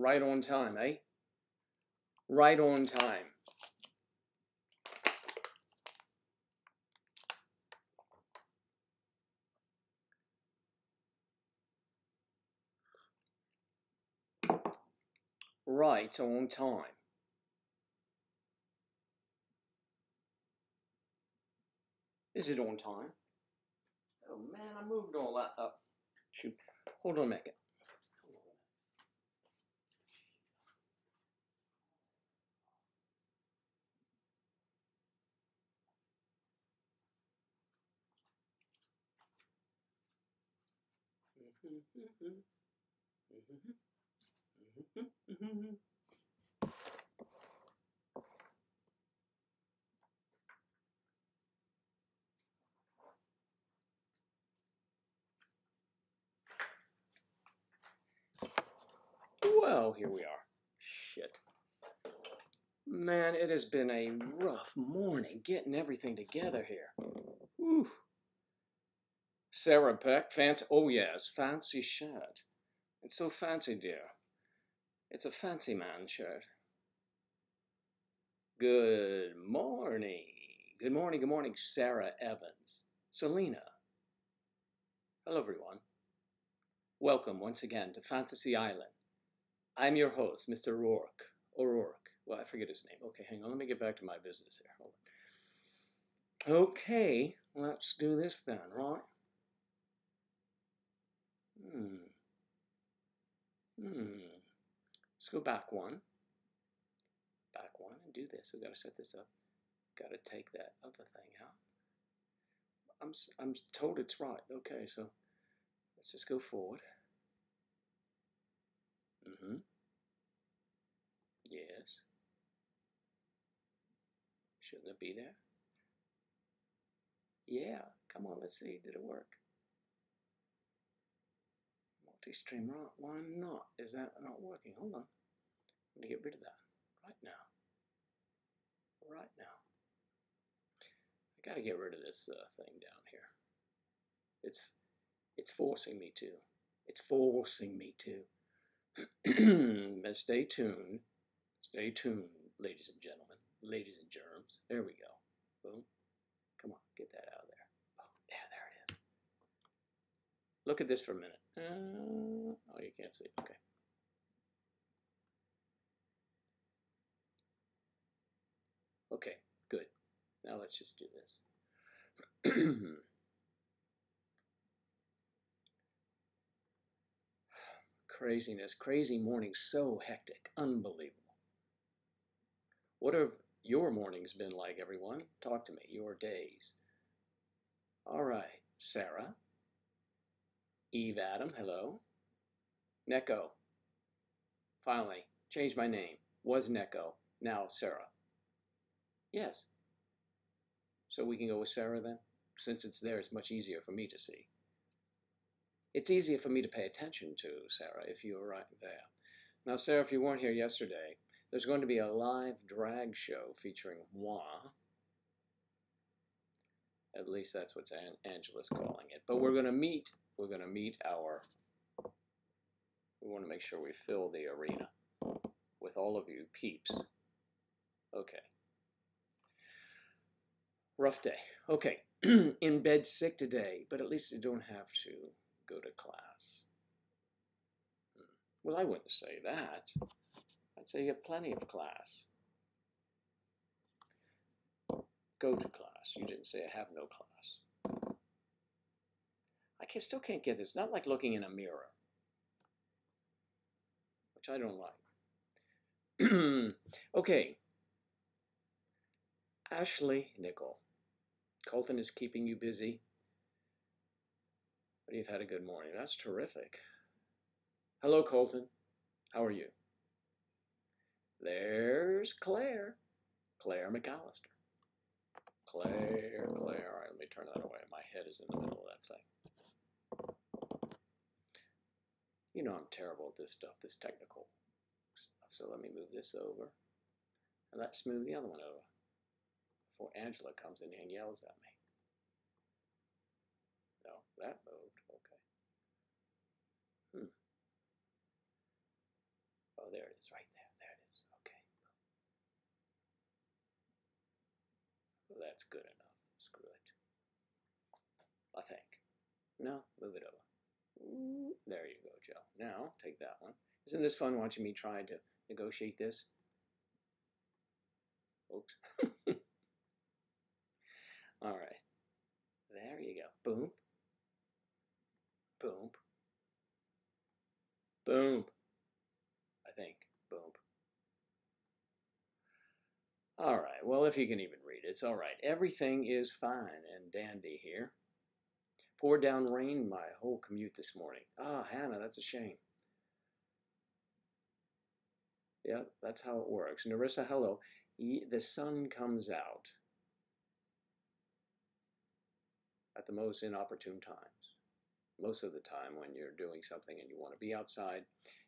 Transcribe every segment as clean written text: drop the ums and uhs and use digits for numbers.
Right on time, eh? Right on time. Right on time. Is it on time? Oh man, I moved all that up. Shoot. Hold on a minute. Well, here we are. Shit. Man, it has been a rough morning getting everything together here. Oof. Sarah Peck, fancy. Oh, yes, fancy shirt. It's so fancy, dear. It's a fancy man shirt. Good morning. Good morning, Sarah Evans. Selena. Hello, everyone. Welcome once again to Fantasy Island. I'm your host, Mr. O'Rourke. Well, I forget his name. Okay, hang on. Let me get back to my business here. Hold on. Okay, let's do this then, right? Let's go back one. Back one and do this. We've got to set this up. Got to take that other thing out. I'm told it's right. Okay, so let's just go forward. Yes. Shouldn't it be there? Yeah. Come on, let's see. Did it work? Multi-stream, right? Why not? Is that not working? Hold on. I'm going to get rid of that right now. Right now. I got to get rid of this thing down here. It's forcing me to. It's forcing me to. Stay tuned. Stay tuned, ladies and gentlemen. Ladies and germs. There we go. Boom. Come on, get that out of there. Oh, yeah, there it is. Look at this for a minute. Oh, you can't see. Okay. Okay, good. Now let's just do this. Craziness, crazy morning, so hectic, unbelievable. What have your mornings been like, everyone? Talk to me, your days. All right, Sarah. Eve Adam, hello. Neko. Finally, changed my name. Was Neko, now Sarah. Yes. So we can go with Sarah then? Since it's there, it's much easier for me to see. It's easier for me to pay attention to, Sarah, if you were right there. Now, Sarah, if you weren't here yesterday, there's going to be a live drag show featuring moi. At least that's what Angela's calling it. But we're going to meet our... We want to make sure we fill the arena with all of you peeps. Okay. Rough day. Okay. In bed sick today, but at least you don't have to go to class. Well, I wouldn't say that. I'd say you have plenty of class. Go to class. You didn't say I have no class. I still can't get this. It's not like looking in a mirror, which I don't like. Okay. Ashley Nickel. Colton is keeping you busy. But you've had a good morning. That's terrific. Hello, Colton. How are you? There's Claire. Claire McAllister. Claire. All right, let me turn that away. My head is in the middle of that thing. You know I'm terrible at this stuff, this technical stuff. So let me move this over. And let's move the other one over before Angela comes in and yells at me. No, that moved. Okay. Oh, there it is, right there. There it is. Okay. Well, that's good enough. Screw it. I think. No, move it over. Ooh, there you go, Joe. Now, take that one. Isn't this fun watching me try to negotiate this? Oops. All right. There you go. Boom. Boom. Boom. I think. Boom. All right. Well, if you can even read it, it's all right. Everything is fine and dandy here. Poured down rain my whole commute this morning. Ah, Hannah, that's a shame. Yeah, that's how it works. Narissa, hello. The sun comes out at the most inopportune times. Most of the time when you're doing something and you want to be outside.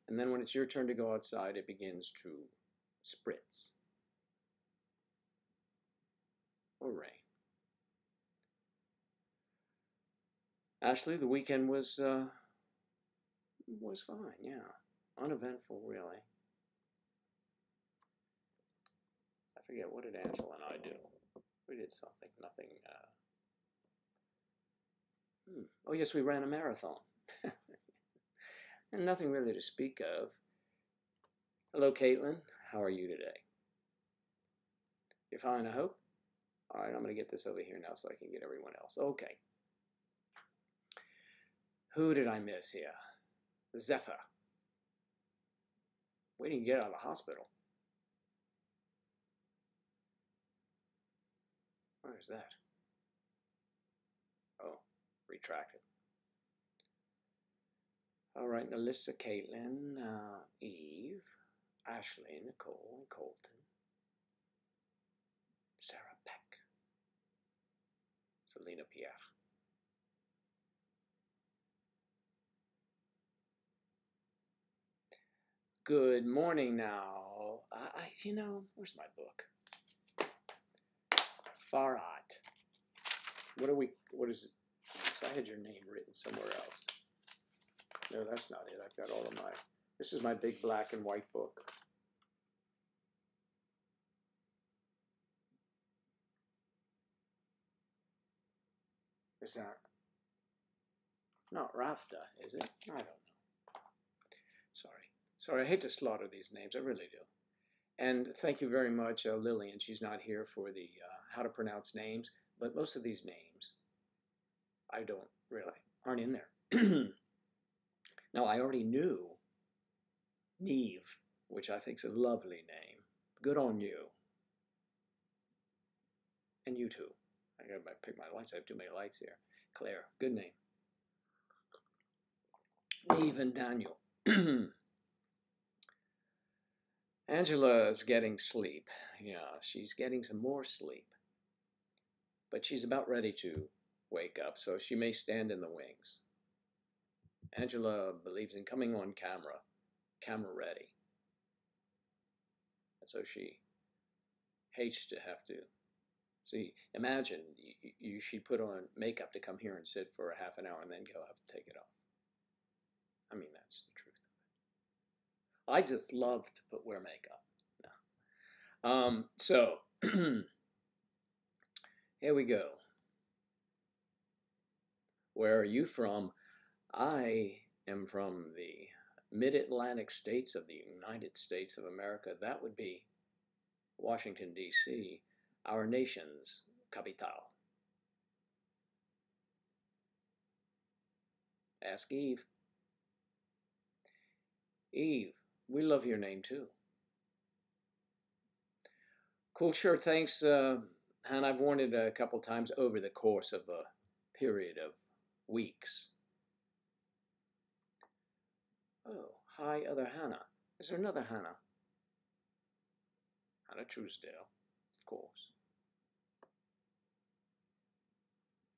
And then when it's your turn to go outside, it begins to spritz or rain. Ashley, the weekend was fine, yeah. Uneventful, really. I forget, what did Angela and I do? We did something, nothing. Oh, yes, we ran a marathon. And nothing really to speak of. Hello, Caitlin. How are you today? You're fine, I hope? All right, I'm going to get this over here now so I can get everyone else. Okay. Who did I miss here? Zephyr. We didn't get out of the hospital. Where is that? Oh, retracted. All right, Melissa, Caitlin, Eve, Ashley, Nicole, and Colton, Sarah Peck, Selena Pierre. Good morning now. Where's my book? Farhat. What is it? I had your name written somewhere else. No, that's not it. I've got all of this is my big black and white book. Is that not Rafta, is it? I don't know. Sorry, I hate to slaughter these names. I really do. And thank you very much, Lillian. She's not here for the how to pronounce names, but most of these names aren't in there. Now, I already knew Neve, which I think is a lovely name. Good on you. And you too. I gotta pick my lights. I have too many lights here. Claire, good name. Neve and Daniel. Angela is getting sleep. Yeah, she's getting some more sleep. But she's about ready to wake up, so she may stand in the wings. Angela believes in coming on camera ready. And so she hates to have to. See, imagine she put on makeup to come here and sit for a half an hour and then go have to take it off. I mean, that's the truth of it. I just love to wear makeup. No. So, here we go. Where are you from? I am from the mid-Atlantic states of the United States of America. That would be Washington, D.C., our nation's capital. Ask Eve. Eve, we love your name too. Cool shirt, thanks. And I've worn it a couple times over the course of a period of weeks. Oh, hi, other Hannah. Is there another Hannah? Hannah Truesdale, of course.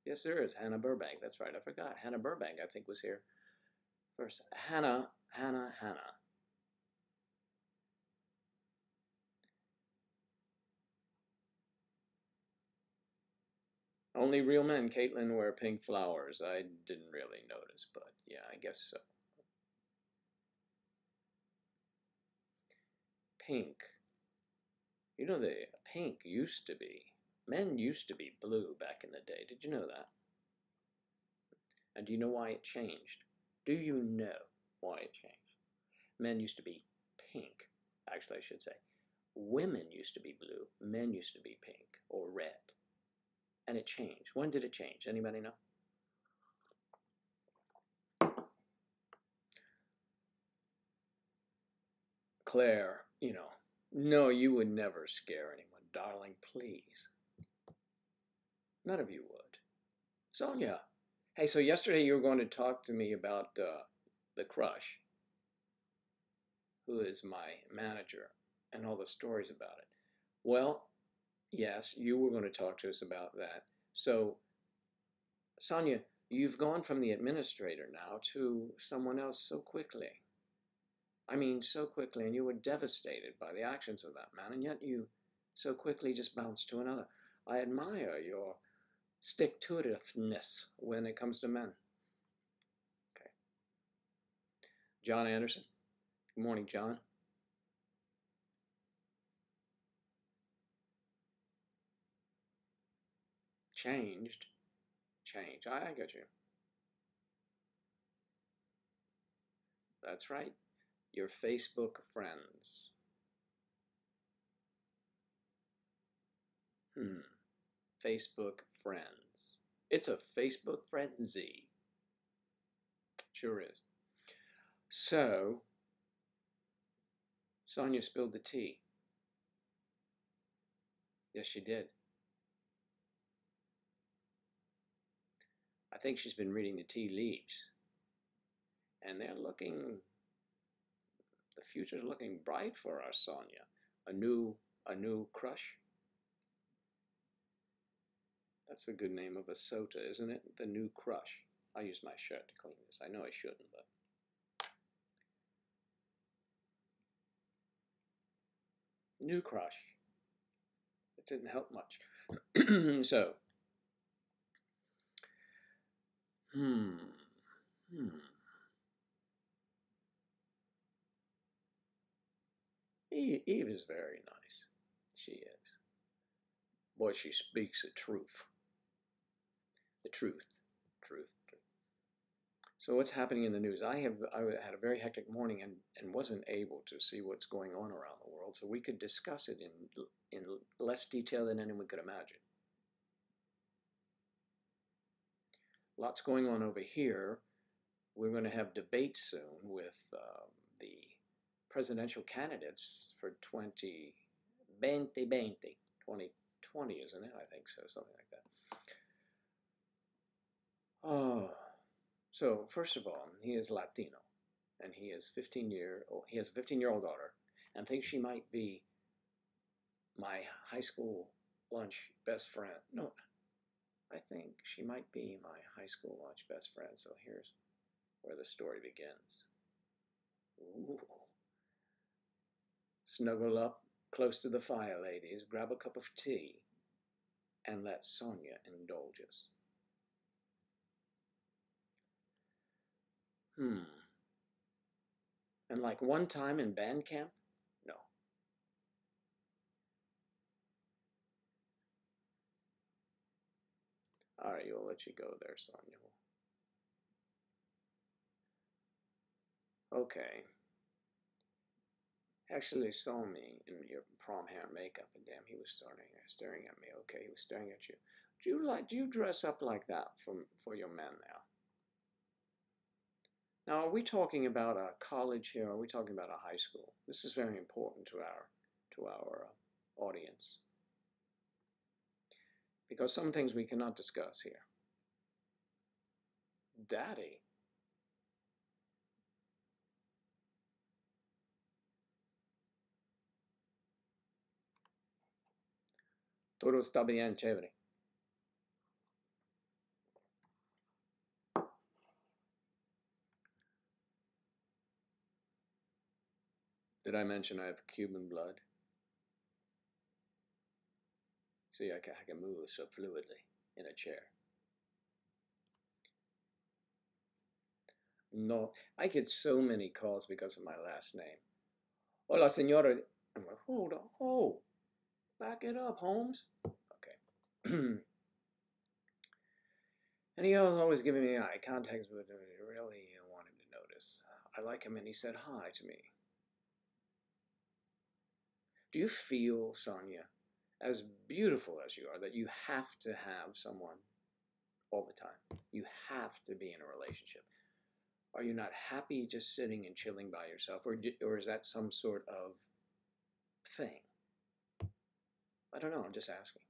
Yes, there is. Hannah Burbank. That's right. I forgot. Hannah Burbank, I think, was here first. Hannah. Only real men, Caitlin, wear pink flowers. I didn't really notice, but yeah, I guess so. pink. You know, the pink used to be, men used to be blue back in the day. Did you know that? And do you know why it changed? Do you know why it changed? Men used to be pink. Actually, I should say. Women used to be blue. Men used to be pink or red. And it changed. When did it change? Anybody know? Claire, you know, no, you would never scare anyone. Darling, please. None of you would. Sonia. Hey, so yesterday you were going to talk to me about the crush, who is my manager, and all the stories about it. Well, yes, you were going to talk to us about that. So, Sonia, you've gone from the administrator now to someone else so quickly. I mean, so quickly, and you were devastated by the actions of that man, and yet you so quickly just bounced to another. I admire your stick-to-itiveness when it comes to men. Okay. John Anderson. Good morning, John. Changed. Change. I get you. That's right. Your Facebook friends. Facebook friends. It's a Facebook frenzy. Sure is. So, Sonia spilled the tea. Yes, she did. I think she's been reading the tea leaves. And they're looking, the future's looking bright for our Sonia. A new crush. That's a good name of a soda, isn't it? The New Crush. I'll use my shirt to clean this. I know I shouldn't, but. New Crush. It didn't help much. So. Eve is very nice. She is. Boy, she speaks the truth. The truth. Truth. So what's happening in the news? I had a very hectic morning and wasn't able to see what's going on around the world, so we could discuss it in less detail than anyone could imagine. Lots going on over here. We're going to have debates soon with the presidential candidates for 2020, isn't it? I think so, something like that. Oh. So, first of all, he is Latino, and he has a 15-year-old daughter, and thinks she might be my high school lunch best friend. No, I think she might be my high school lunch best friend. So here's where the story begins. Ooh. Snuggle up close to the fire, ladies, grab a cup of tea, and let Sonia indulge us. And like one time in band camp? No. All right, we'll let you go there, Sonia. Okay. Actually saw me in your prom hair and makeup, and damn, he was staring at me. Okay, he was staring at you. Do you dress up like that for your men now? Now, are we talking about a college here, or are we talking about a high school? This is very important to our audience, because some things we cannot discuss here. Daddy. Todo está bien, chévere. Did I mention I have Cuban blood? See, I can move so fluidly in a chair. No, I get so many calls because of my last name. Hola, señora. I'm like, hold on, oh, back it up, Holmes. Okay. And he was always giving me eye contact, but I really wanted to notice. I like him, and he said hi to me. Do you feel, Sonia, as beautiful as you are, that you have to have someone all the time? You have to be in a relationship. Are you not happy just sitting and chilling by yourself, or is that some sort of thing? I don't know, I'm just asking.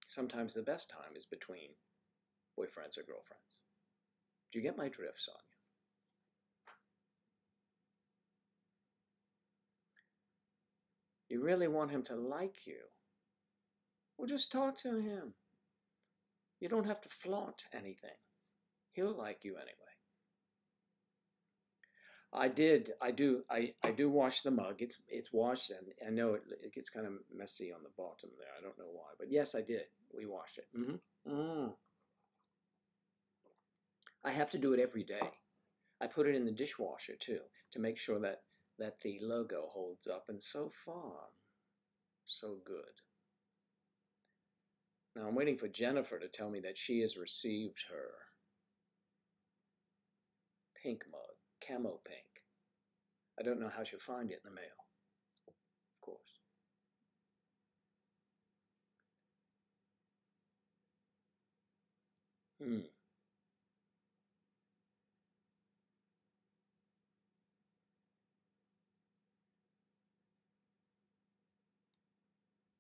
Sometimes the best time is between boyfriends or girlfriends. Do you get my drift, Sonia? You really want him to like you? Well, just talk to him. You don't have to flaunt anything. He'll like you anyway. I do wash the mug. It's washed, and I know it gets kind of messy on the bottom there. I don't know why, but yes, I did. We washed it. I have to do it every day. I put it in the dishwasher too to make sure that the logo holds up. And so far, so good. Now I'm waiting for Jennifer to tell me that she has received her pink mug, camo pink. I don't know how she'll find it in the mail, of course.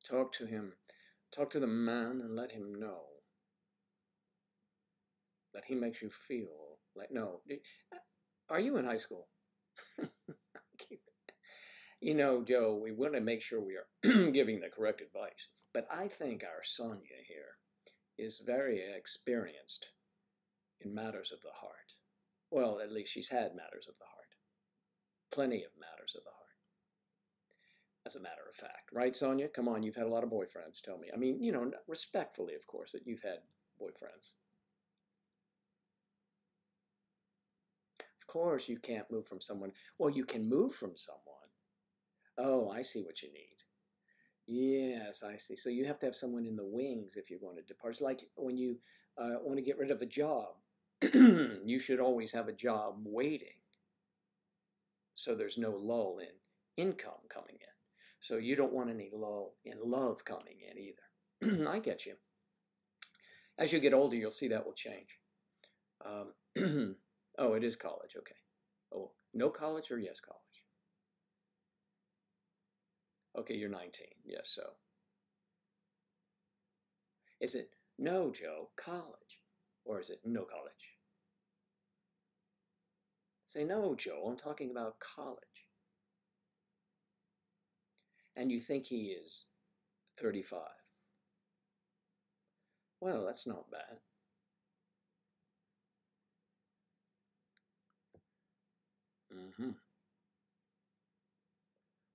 Talk to him. Talk to the man and let him know that he makes you feel like, no. Are you in high school? You know, Joe, we want to make sure we are giving the correct advice. But I think our Sonia here is very experienced in matters of the heart. Well, at least she's had matters of the heart. Plenty of matters of the heart. As a matter of fact. Right, Sonia? Come on, you've had a lot of boyfriends, tell me. I mean, you know, respectfully, of course, that you've had boyfriends. Of course, you can't move from someone. Well, you can move from someone. Oh, I see what you need. Yes, I see. So you have to have someone in the wings if you're going to depart. It's like when you want to get rid of a job, you should always have a job waiting. So there's no lull in income coming in. So you don't want any lull in love coming in either. I get you. As you get older, you'll see that will change. Oh, it is college. Okay. Oh, no college or yes college? Okay, you're 19. Yes, so. Is it no, Joe, college? Or is it no college? Say, no, Joe, I'm talking about college. And you think he is 35. Well, that's not bad.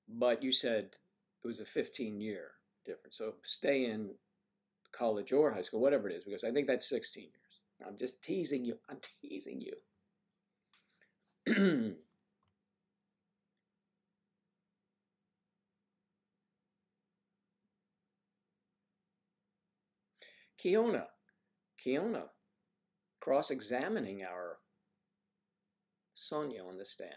But you said it was a 15-year difference. So stay in college or high school, whatever it is, because I think that's 16 years. I'm just teasing you. I'm teasing you. Kiona, cross-examining our Sonia on the stand.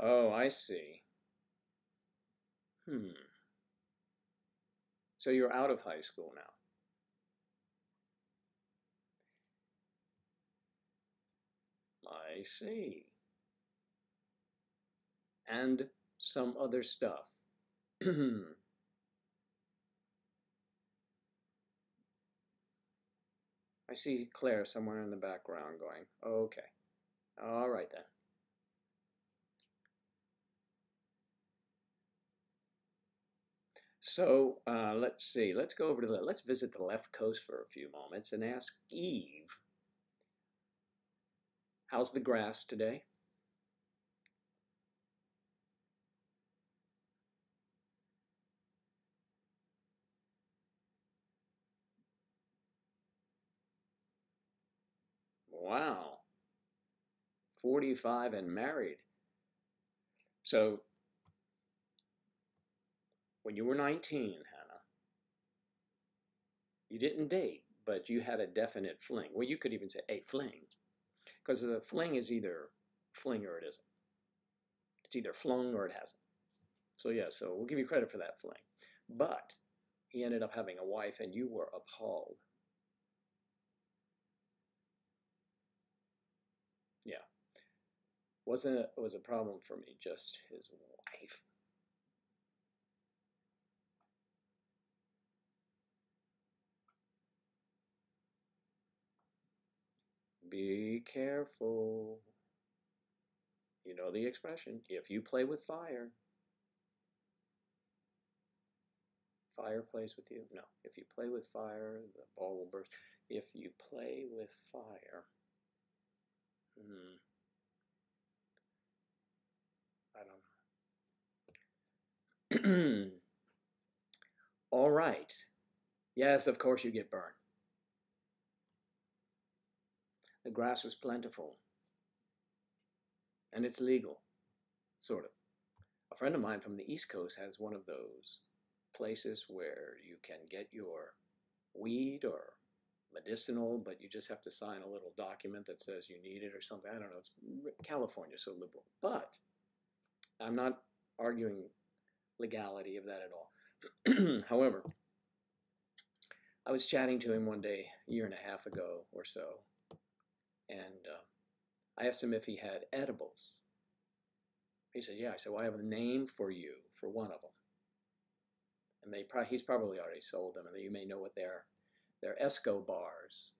Oh, I see. So you're out of high school now. I see. And some other stuff. I see Claire somewhere in the background going, okay. All right then. So let's see. Let's go over to let's visit the left coast for a few moments and ask Eve, how's the grass today? Wow. 45 and married. So when you were 19, Hannah, you didn't date, but you had a definite fling. Well, you could even say a fling, because a fling is either fling or it isn't. It's either flung or it hasn't. So yeah, so we'll give you credit for that fling. But he ended up having a wife and you were appalled. Yeah. It was a problem for me, just his wife. Be careful. You know the expression, if you play with fire, fire plays with you. No, if you play with fire, the ball will burst. If you play with fire, I don't know. All right. Yes, of course you get burned. The grass is plentiful, and it's legal, sort of. A friend of mine from the East Coast has one of those places where you can get your weed or medicinal, but you just have to sign a little document that says you need it or something. I don't know. It's California, so liberal. But I'm not arguing legality of that at all. However, I was chatting to him one day, a year and a half ago or so, and I asked him if he had edibles. He said, yeah. I said, well, I have a name for you for one of them. And he's probably already sold them, and you may know what they're Esco bars.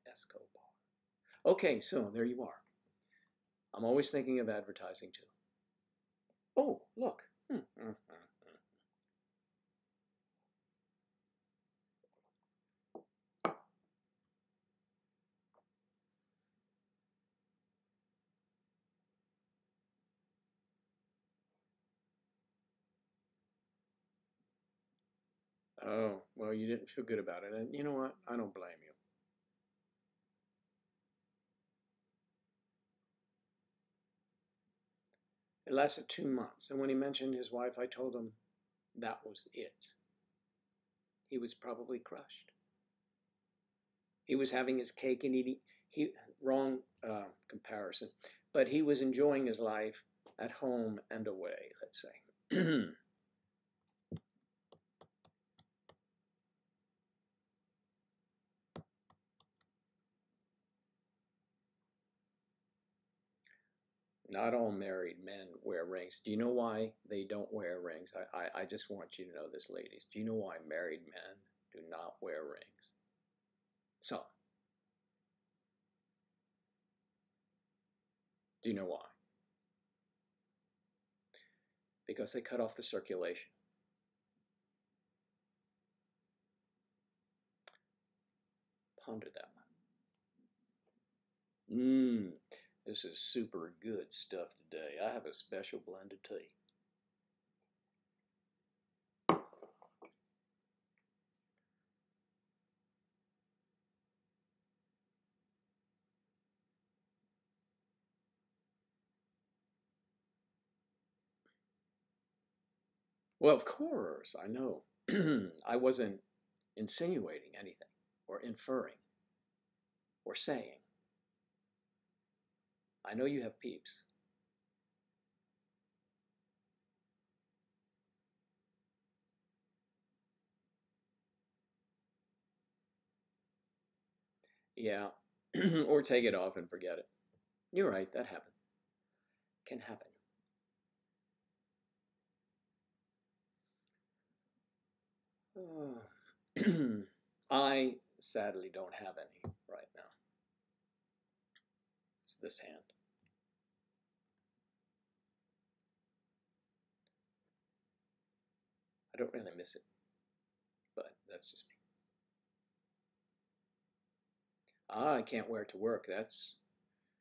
Esco bar. Okay, so there you are. I'm always thinking of advertising too. Oh, look. Oh, well, you didn't feel good about it. And you know what? I don't blame you. It lasted 2 months. And when he mentioned his wife, I told him that was it. He was probably crushed. He was having his cake and eating. Wrong comparison. But he was enjoying his life at home and away, let's say. Not all married men wear rings. Do you know why they don't wear rings? I just want you to know this, ladies. Do you know why married men do not wear rings? So, do you know why? Because they cut off the circulation. Ponder that one. This is super good stuff today. I have a special blend of tea. Well, of course, I know. I wasn't insinuating anything or inferring or saying. I know you have peeps. Yeah, or take it off and forget it. You're right, that happened. Can happen. I sadly don't have any right now. It's this hand. I don't really miss it, but that's just me. I can't wear it to work.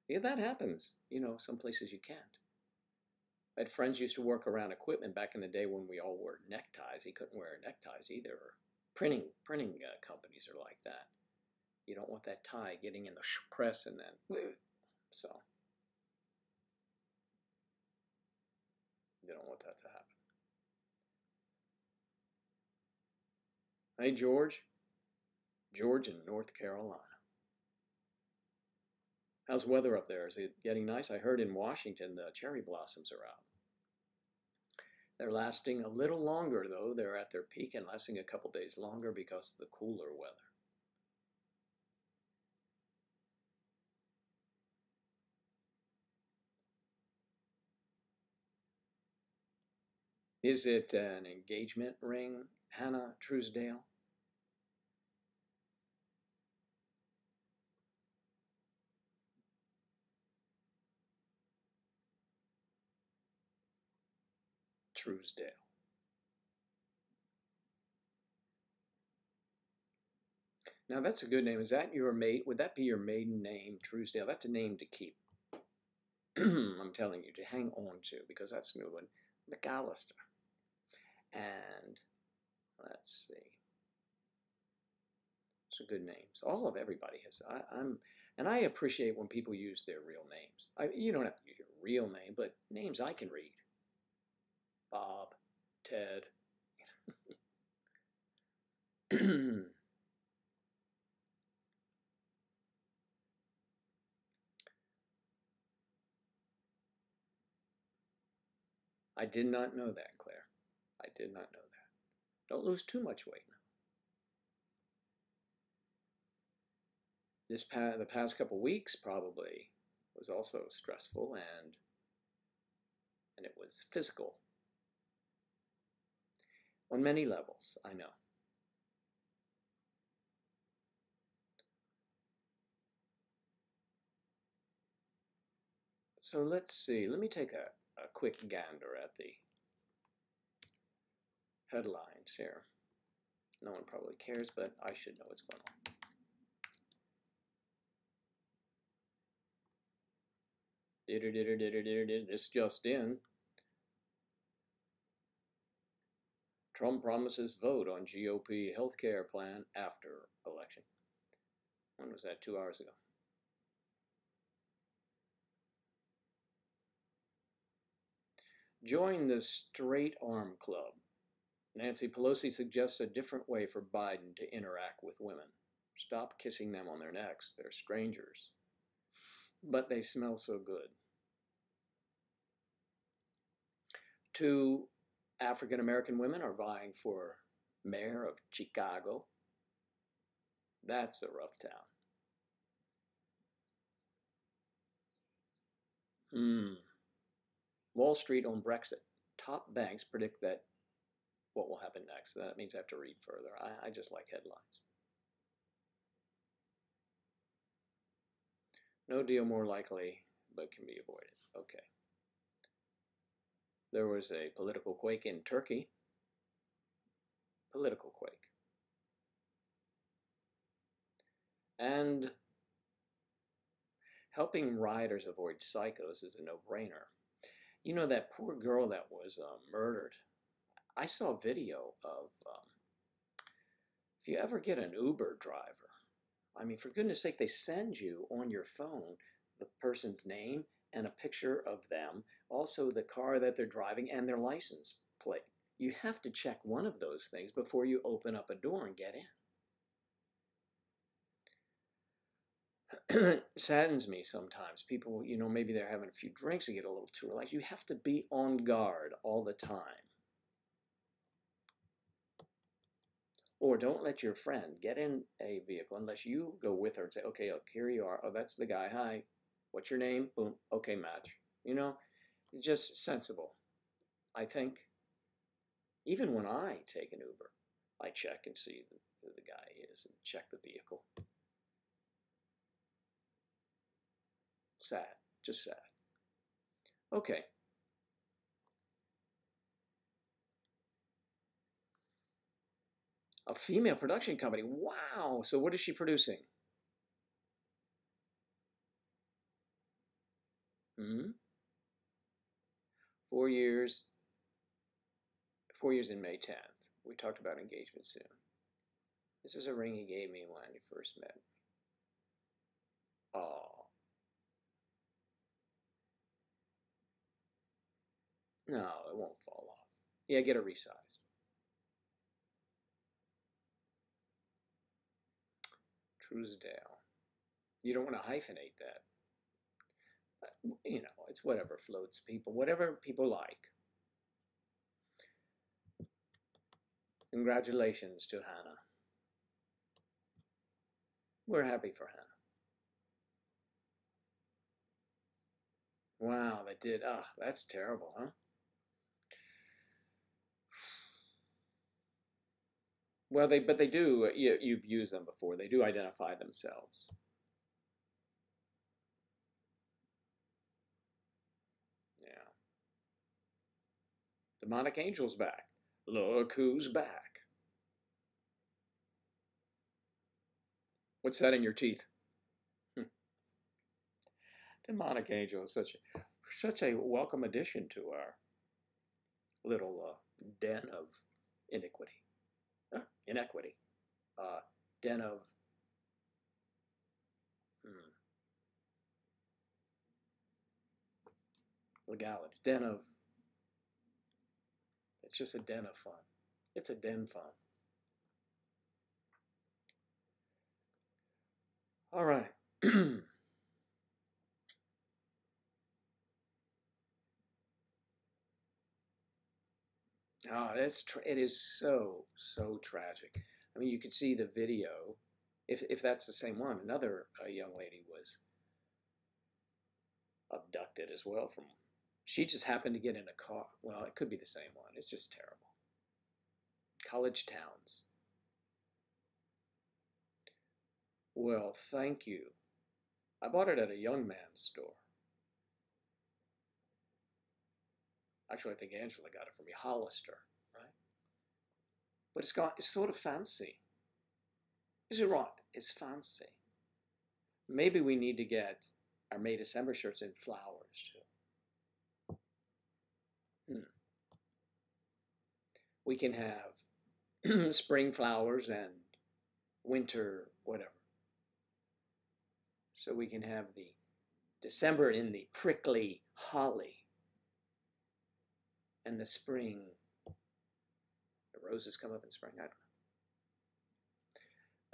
Yeah, that happens. You know, some places you can't. I had friends used to work around equipment back in the day when we all wore neckties. He couldn't wear neckties either. Printing companies are like that. You don't want that tie getting in the press and then so you don't want that to happen. Hey George in North Carolina. How's the weather up there? Is it getting nice? I heard in Washington the cherry blossoms are out. They're lasting a little longer though. They're at their peak and lasting a couple days longer because of the cooler weather. Is it an engagement ring, Hannah Truesdale? Truesdale. Now that's a good name. Is that your mate? Would that be your maiden name, Truesdale? That's a name to keep. I'm telling you, to hang on to, because that's a new one. McAllister. And let's see. Some good names. All of everybody has. And I appreciate when people use their real names. You don't have to use your real name, but names I can read. Bob, Ted. I did not know that, Claire. I did not know that. Don't lose too much weight now. The past couple weeks probably was also stressful and it was physical on many levels, I know. So let's see. Let me take a quick gander at the headlines here. No one probably cares, but I should know what's going on. This just in. Trump promises vote on GOP healthcare plan after election. When was that? 2 hours ago. Join the straight arm club. Nancy Pelosi suggests a different way for Biden to interact with women. Stop kissing them on their necks. They're strangers. But they smell so good. 2 African American women are vying for mayor of Chicago. That's a rough town. Wall Street on Brexit. Top banks predict that what will happen next. That means I have to read further. I just like headlines. No deal more likely, but can be avoided. Okay. There was a political quake in Turkey. Political quake. And helping rioters avoid psychos is a no-brainer. You know, that poor girl that was murdered. I saw a video of, if you ever get an Uber driver, I mean, for goodness sake, they send you on your phone the person's name and a picture of them, also the car that they're driving and their license plate. You have to check one of those things before you open up a door and get in. It saddens me sometimes. People, you know, maybe they're having a few drinks and get a little too relaxed. You have to be on guard all the time. Or don't let your friend get in a vehicle unless you go with her and say, okay, look, here you are. Oh, that's the guy. Hi. What's your name? Boom. Okay, match. You know, just sensible. I think even when I take an Uber, I check and see who the guy is and check the vehicle. Sad. Just sad. Okay. A female production company. Wow. So what is she producing? 4 years. 4 years in May 10th. We talked about engagement soon. This is a ring he gave me when he first met me. Oh, no, it won't fall off. Yeah, get a resize. Truesdale. You don't want to hyphenate that. You know, it's whatever floats people, whatever people like. Congratulations to Hannah. We're happy for Hannah. Wow, that did. Ah, that's terrible, huh? Well, but they do. You've used them before. They do identify themselves. Yeah. Demonic angel's back. Look who's back. What's that in your teeth? Demonic angel is such a welcome addition to our little den of iniquity. Inequity. Den of legality. Den of. It's just a den of fun. It's a den fun. All right. Oh, it is so tragic. I mean, you could see the video. If that's the same one, another young lady was abducted as well from. She just happened to get in a car. Well, it could be the same one. It's just terrible. College towns. Well, thank you. I bought it at a young man's store. Actually, I think Angela got it for me. Hollister, right? But it's sort of fancy. Is it right? It's fancy. Maybe we need to get our May December shirts in flowers too. We can have spring flowers and winter whatever. So we can have the December in the prickly holly. And the spring, the roses come up in spring. I don't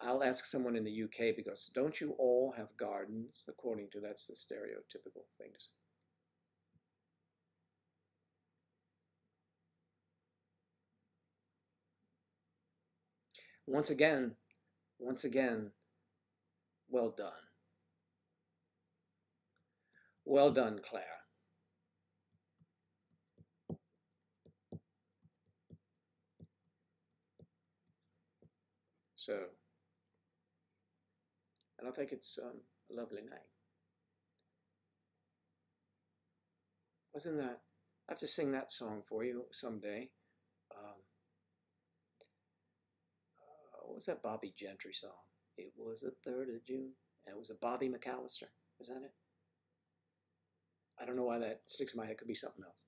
know. I'll ask someone in the UK because don't you all have gardens? According to that's the stereotypical thing to say. Once again, well done. Well done, Claire. So, and I think it's a lovely name. Wasn't that? I have to sing that song for you someday. What was that Bobby Gentry song? It was the 3rd of June, and it was a Bobby McAllister. Was that it? I don't know why that sticks in my head. It could be something else.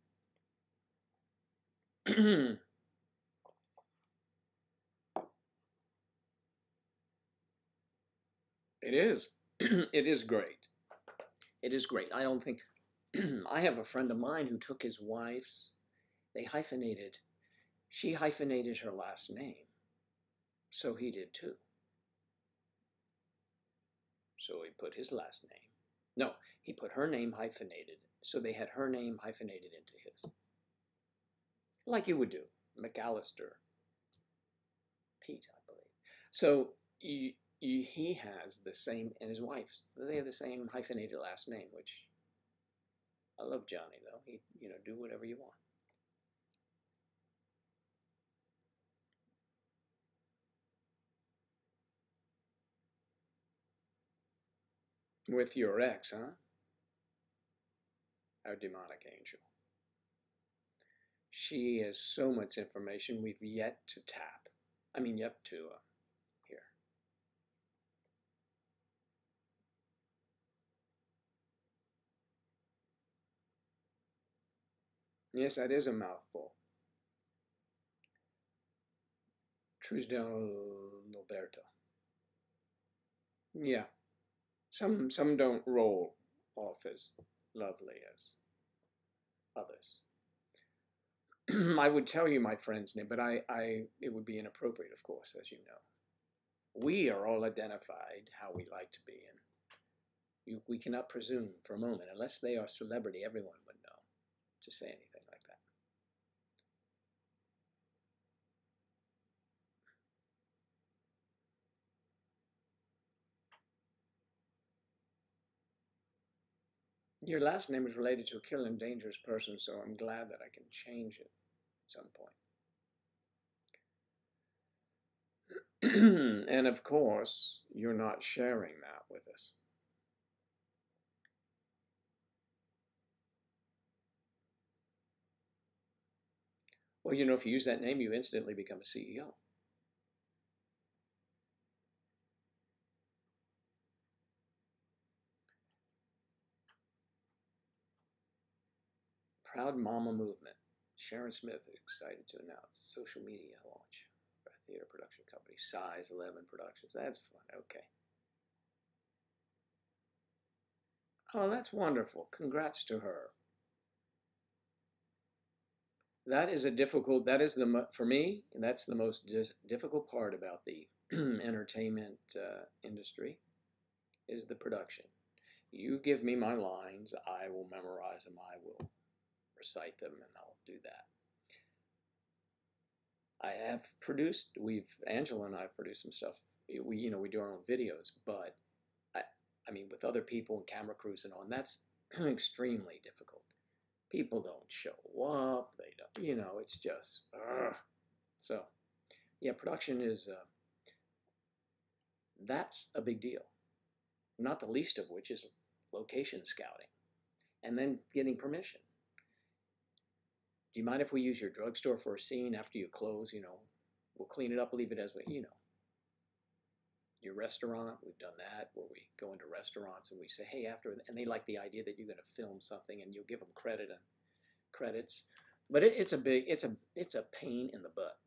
It is. It is great. It is great. I don't think. I have a friend of mine who took his wife's. They hyphenated. She hyphenated her last name. So he did too. So he put his last name. No, he put her name hyphenated. So they had her name hyphenated into his. Like you would do. McAllister. Pete, I believe. So he has the same, and his wife's, they have the same hyphenated last name, which I love Johnny, though. He, do whatever you want. With your ex, huh? Our demonic angel. She has so much information we've yet to tap. I mean, yet to hear. Yes, that is a mouthful. Truesdale Roberto. Yeah. Some don't roll off as lovely as others. I would tell you my friend's name, but it would be inappropriate, of course, as you know. We are all identified how we like to be, and we cannot presume for a moment, unless they are celebrity, everyone would know, to say anything like that. Your last name is related to a killer and dangerous person, so I'm glad that I can change it at some point. And of course, you're not sharing that with us. Well, you know, if you use that name, you instantly become a CEO. Proud Mama Movement. Sharon Smith excited to announce social media launch for a theater production company, Size 11 Productions. That's fun. Okay. Oh, that's wonderful. Congrats to her. That is a difficult, that is for me, that's the most difficult part about the entertainment industry, is the production. You give me my lines, I will memorize them, I will recite them, and I'll do that. I have produced, Angela and I have produced some stuff. We do our own videos, but I mean, with other people and camera crews and all, and that's extremely difficult. People don't show up. They don't, it's just, so, yeah, production is, that's a big deal. Not the least of which is location scouting and then getting permission. Do you mind if we use your drugstore for a scene after you close? We'll clean it up, leave it as we. Your restaurant, we've done that, where we go into restaurants and we say, hey, after, and they like the idea that you're going to film something and you'll give them credits. But it's a pain in the butt.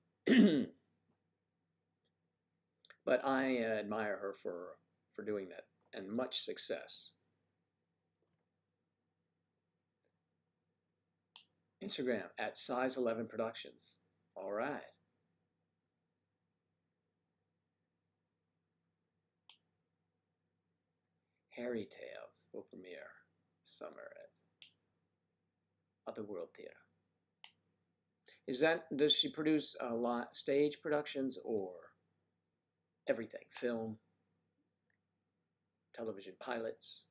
But I admire her for doing that, and much success. Instagram at Size 11 Productions. All right. Harry Tales will premiere summer at Otherworld Theater. Does she produce a lot stage productions or everything? Film, television pilots?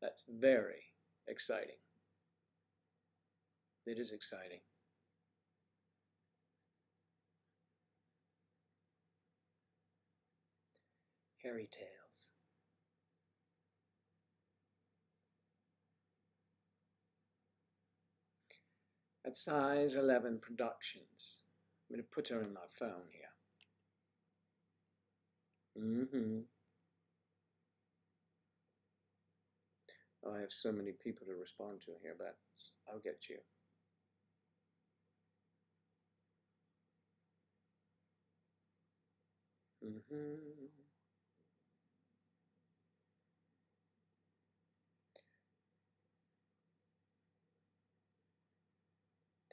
That's very exciting. It is exciting. Harry Tales. At Size 11 Productions. I'm going to put her in my phone here. Oh, I have so many people to respond to here, but I'll get you.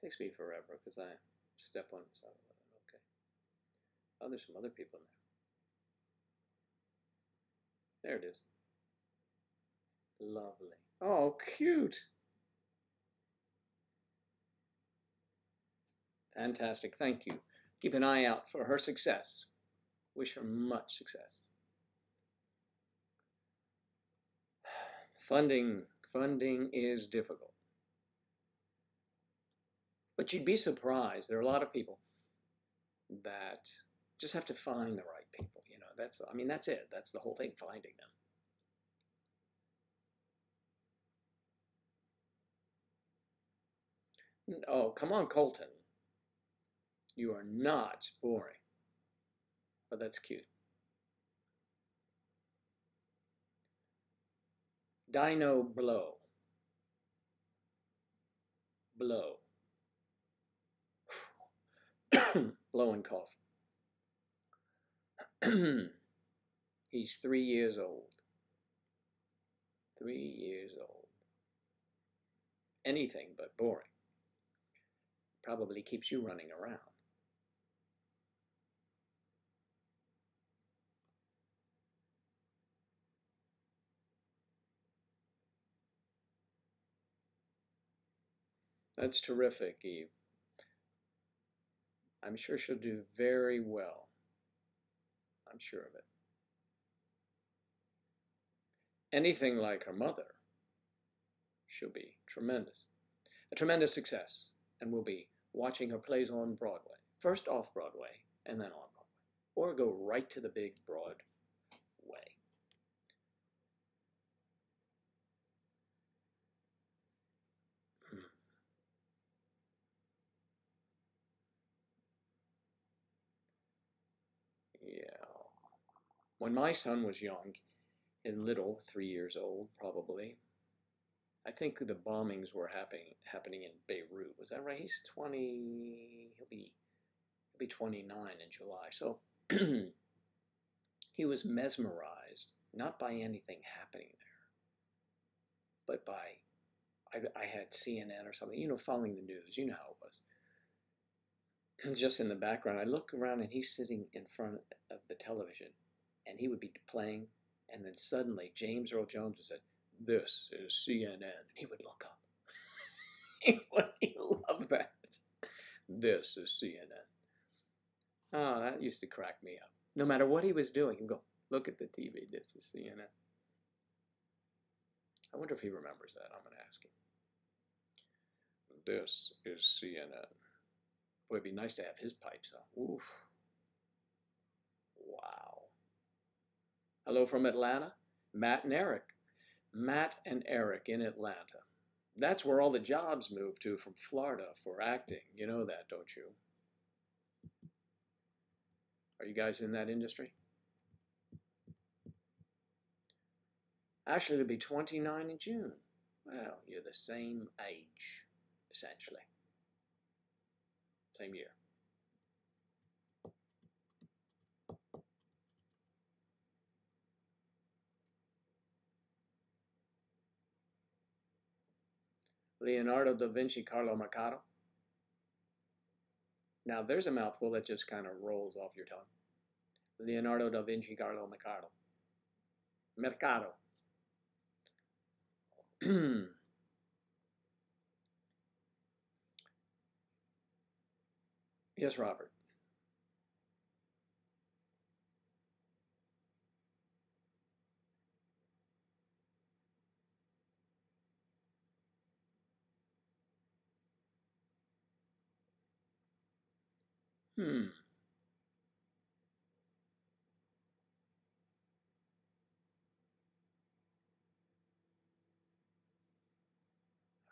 Takes me forever because I step on some of it. Okay. Oh, there's some other people in there. There it is. Lovely. Oh, cute. Fantastic. Thank you. Keep an eye out for her success. Wish her much success. Funding is difficult. But you'd be surprised. There are a lot of people that just have to find the right people. That's it. That's the whole thing, finding them. Oh, come on, Colton. You are not boring. But that's cute. Dino Blow. blow and cough. He's 3 years old. 3 years old. Anything but boring. Probably keeps you running around. That's terrific, Eve. I'm sure she'll do very well. I'm sure of it. Anything like her mother, she'll be tremendous. A tremendous success. And we'll be watching her plays on Broadway. First off Broadway, and then on Broadway. Or go right to the big Broadway. Yeah. When my son was young, and little, 3 years old probably, I think the bombings were happening in Beirut. Was that right? He's 20. He'll be 29 in July. So he was mesmerized not by anything happening there, but by I had CNN or something. You know, following the news. You know how it was. Just in the background, I look around and he's sitting in front of the television, and he would be playing, and then suddenly James Earl Jones would say, "This is CNN," and he would look up. He loved that. This is CNN. Oh, that used to crack me up. No matter what he was doing, he'd go, "Look at the TV. This is CNN." I wonder if he remembers that. I'm going to ask him. This is CNN. Boy, it'd be nice to have his pipes on. Oof. Wow. Hello from Atlanta. Matt and Eric. Matt and Eric in Atlanta. That's where all the jobs move to from Florida for acting. You know that, don't you? Are you guys in that industry? Actually, it'll be 29 in June. Well, you're the same age, essentially. Same year. Leonardo da Vinci, Carlo Mercado. Now, there's a mouthful that just kind of rolls off your tongue. Leonardo da Vinci, Carlo Mercado. Mercado. Yes, Robert.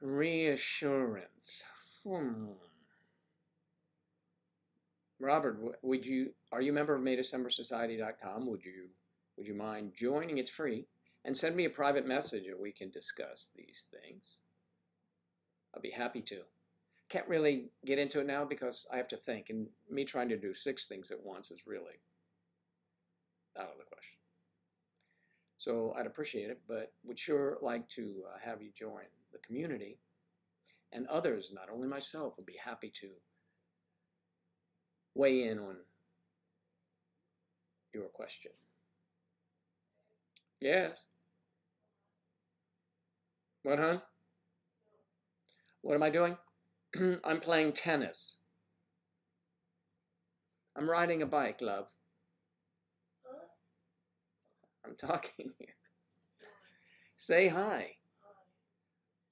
Reassurance. Robert, are you a member of MayDecemberSociety.com? Would you mind joining? It's free. And send me a private message and we can discuss these things. I'll be happy to. Can't really get into it now because I have to think, and me trying to do 6 things at once is really out of the question. So I'd appreciate it, but would sure like to have you join the community. And others, not only myself, would be happy to weigh in on your question. Yes. What, hon? What am I doing? I'm playing tennis. I'm riding a bike, love. I'm talking here. Say hi.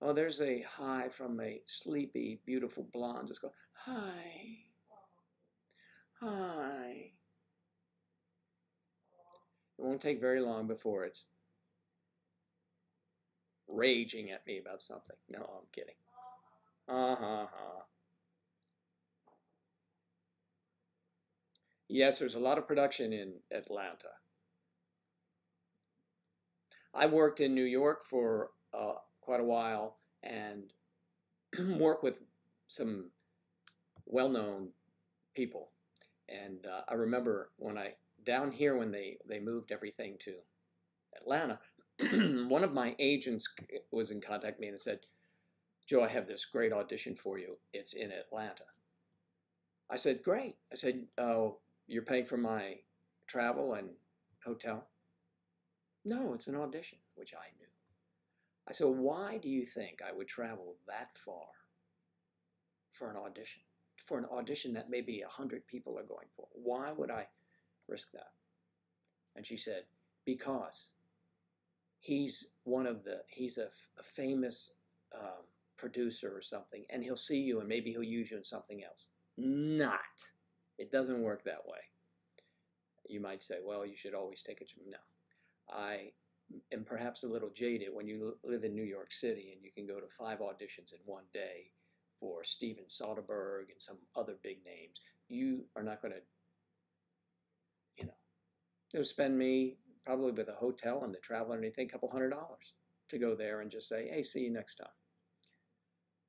Oh, there's a hi from a sleepy, beautiful blonde. Just go, hi. Hi. It won't take very long before it's raging at me about something. No, I'm kidding. Yes, there's a lot of production in Atlanta. I worked in New York for quite a while and worked with some well-known people. And I remember down here when they moved everything to Atlanta, one of my agents was in contact with me and said, Joe, I have this great audition for you. It's in Atlanta. I said, great. I said, oh, you're paying for my travel and hotel? No, it's an audition, which I knew. I said, why do you think I would travel that far for an audition? For an audition that maybe 100 people are going for? Why would I risk that? And she said, because he's a famous producer or something, and he'll see you and maybe he'll use you in something else. Not. It doesn't work that way. You might say, well, you should always take it. No. I am perhaps a little jaded when you live in New York City and you can go to 5 auditions in one day for Steven Soderbergh and some other big names. You are not going to, they'll spend me probably with a hotel and the travel and anything, $200 to go there and just say, hey, see you next time.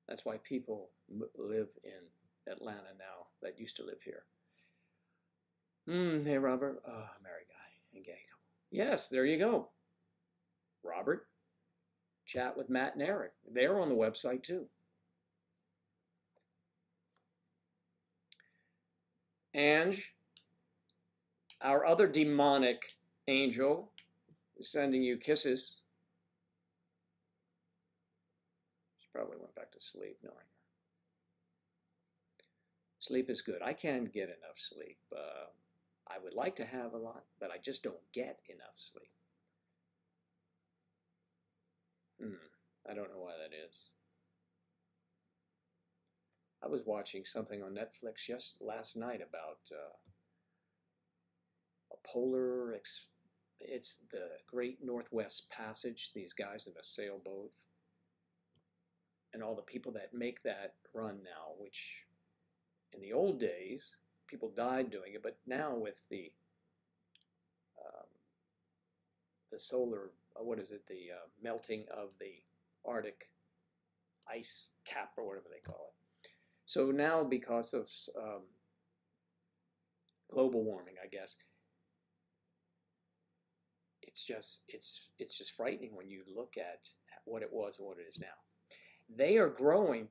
That's why people live in Atlanta now that used to live here. Hey, Robert. Oh, married guy and gay couple. Yes, there you go. Robert, chat with Matt and Eric. They're on the website too. Ange, our other demonic angel, is sending you kisses. She probably went back to sleep knowing her. Sleep is good. I can't get enough sleep. I would like to have a lot, but I just don't get enough sleep. I don't know why that is. I was watching something on Netflix last night about a polar, it's the Great Northwest Passage, these guys in a sailboat, and all the people that make that run now, which in the old days, people died doing it, but now with the solar, what is it, the melting of the Arctic ice cap or whatever they call it. So now because of global warming, I guess, it's just frightening when you look at what it was and what it is now. They are growing.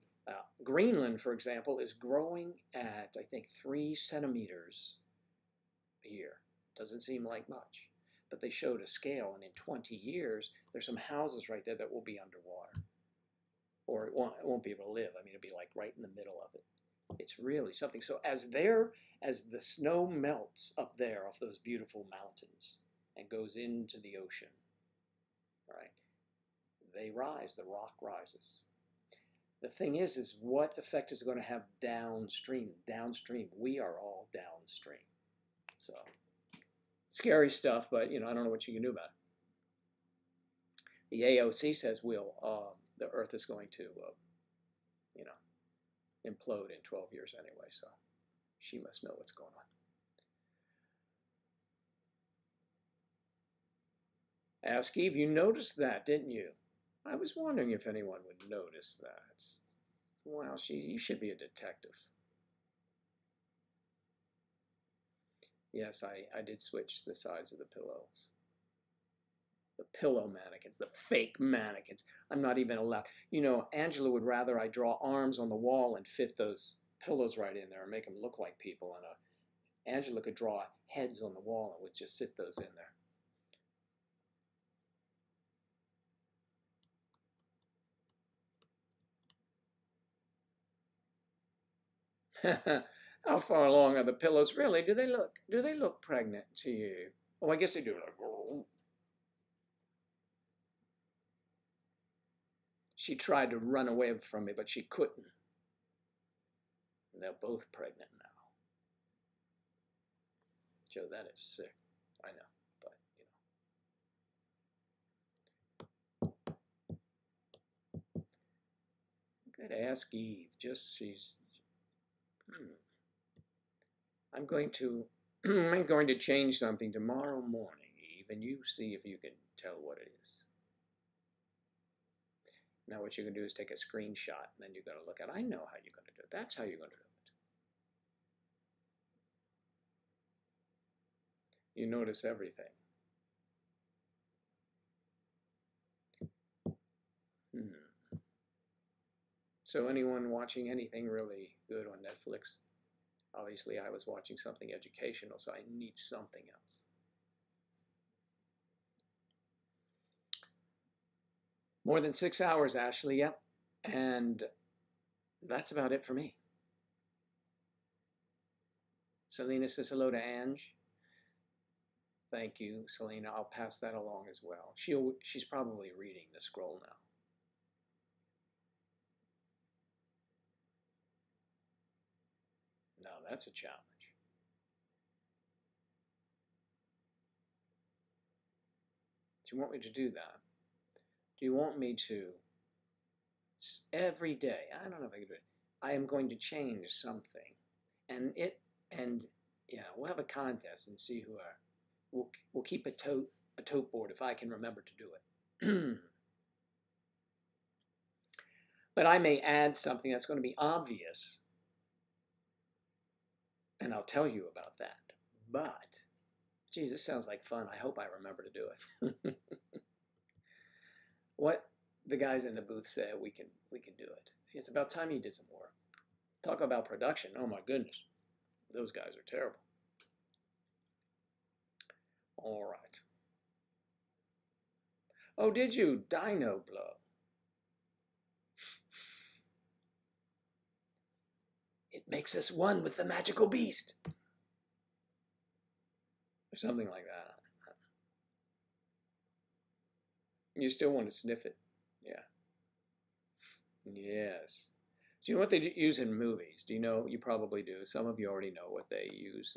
Greenland, for example, is growing at, I think, 3 centimeters a year. Doesn't seem like much. But they showed a scale, and in 20 years, there's some houses right there that will be underwater. Or it won't be able to live. I mean, it'll be like right in the middle of it. It's really something. So as the snow melts up there off those beautiful mountains and goes into the ocean, right, they rise, the rock rises. The thing is what effect is it going to have downstream? Downstream, we are all downstream. So, scary stuff, but, I don't know what you can do about it. The AOC says the Earth is going to, implode in 12 years anyway, so she must know what's going on. Ask Eve, you noticed that, didn't you? I was wondering if anyone would notice that. Wow, you should be a detective. Yes, I did switch the size of the pillows. The pillow mannequins, the fake mannequins. I'm not even allowed. Angela would rather I draw arms on the wall and fit those pillows right in there and make them look like people. And Angela could draw heads on the wall and would just sit those in there. How far along are the pillows? Really? Do they look pregnant to you? Oh, I guess they do. She tried to run away from me, but she couldn't. And they're both pregnant now. Joe, that is sick. I know, but I'm going to ask Eve. I'm going to change something tomorrow morning, Eve, and you see if you can tell what it is. Now what you're going to do is take a screenshot, and then you're going to look at it. I know how you're going to do it. That's how you're going to do You notice everything. So anyone watching anything really good on Netflix? Obviously, I was watching something educational, so I need something else. More than 6 hours, Ashley, yep. And that's about it for me. Selena says hello to Ange. Thank you, Selena. I'll pass that along as well. She's probably reading the scroll now. Now that's a challenge. Do you want me to do that? Do you want me to every day? I don't know if I can do it. I am going to change something, and yeah, we'll have a contest and see who are. We'll keep a tote board if I can remember to do it. But I may add something that's going to be obvious, and I'll tell you about that. But, geez, this sounds like fun. I hope I remember to do it. What the guys in the booth said, we can do it. It's about time you did some work. Talk about production. Oh my goodness, those guys are terrible. All right. Oh, did you? Dino blow. It makes us one with the magical beast. Or something like that. You still want to sniff it? Yeah. Yes. Do you know what they use in movies? Do you know? You probably do. Some of you already know what they use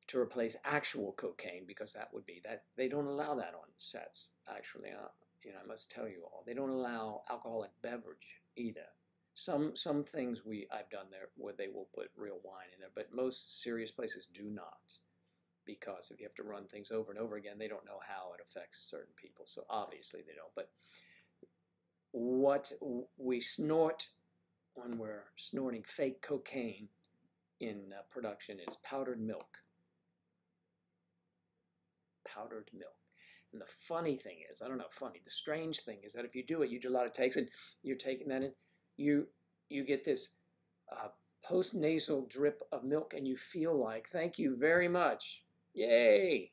to replace actual cocaine, because that would be that they don't allow that on sets. Actually, I must tell you all, they don't allow alcoholic beverage either. Some things I've done there where they will put real wine in there, but most serious places do not, because if you have to run things over and over again, they don't know how it affects certain people. So obviously they don't. But what we snort when we're snorting fake cocaine in production is powdered milk. Powdered milk. And the funny thing is, I don't know, funny, the strange thing is that if you do it, you do a lot of takes and you're taking that in, you get this post-nasal drip of milk and you feel like, thank you very much. Yay.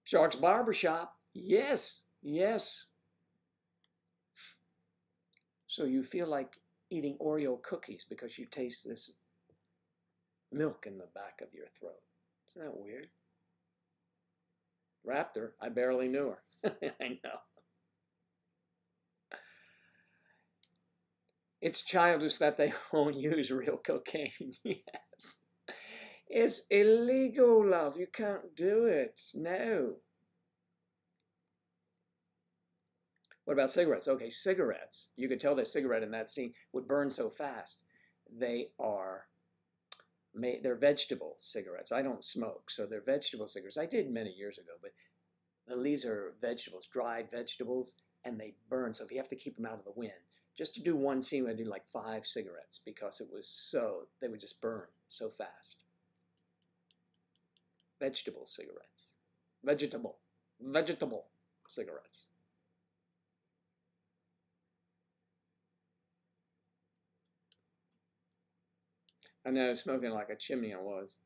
Shark's Barbershop. Yes, yes. So you feel like eating Oreo cookies because you taste this milk in the back of your throat. Isn't that weird? Raptor, I barely knew her. I know. It's childish that they won't use real cocaine. Yes. It's illegal, love. You can't do it. No. What about cigarettes? Okay, cigarettes. You could tell that cigarette in that scene would burn so fast. They're vegetable cigarettes. I don't smoke, so they're vegetable cigarettes. I did many years ago, but the leaves are vegetables, dried vegetables, and they burn. So if you have to keep them out of the wind, just to do one scene, I did like 5 cigarettes because they would just burn so fast. Vegetable cigarettes. Vegetable cigarettes. I know, smoking like a chimney I was.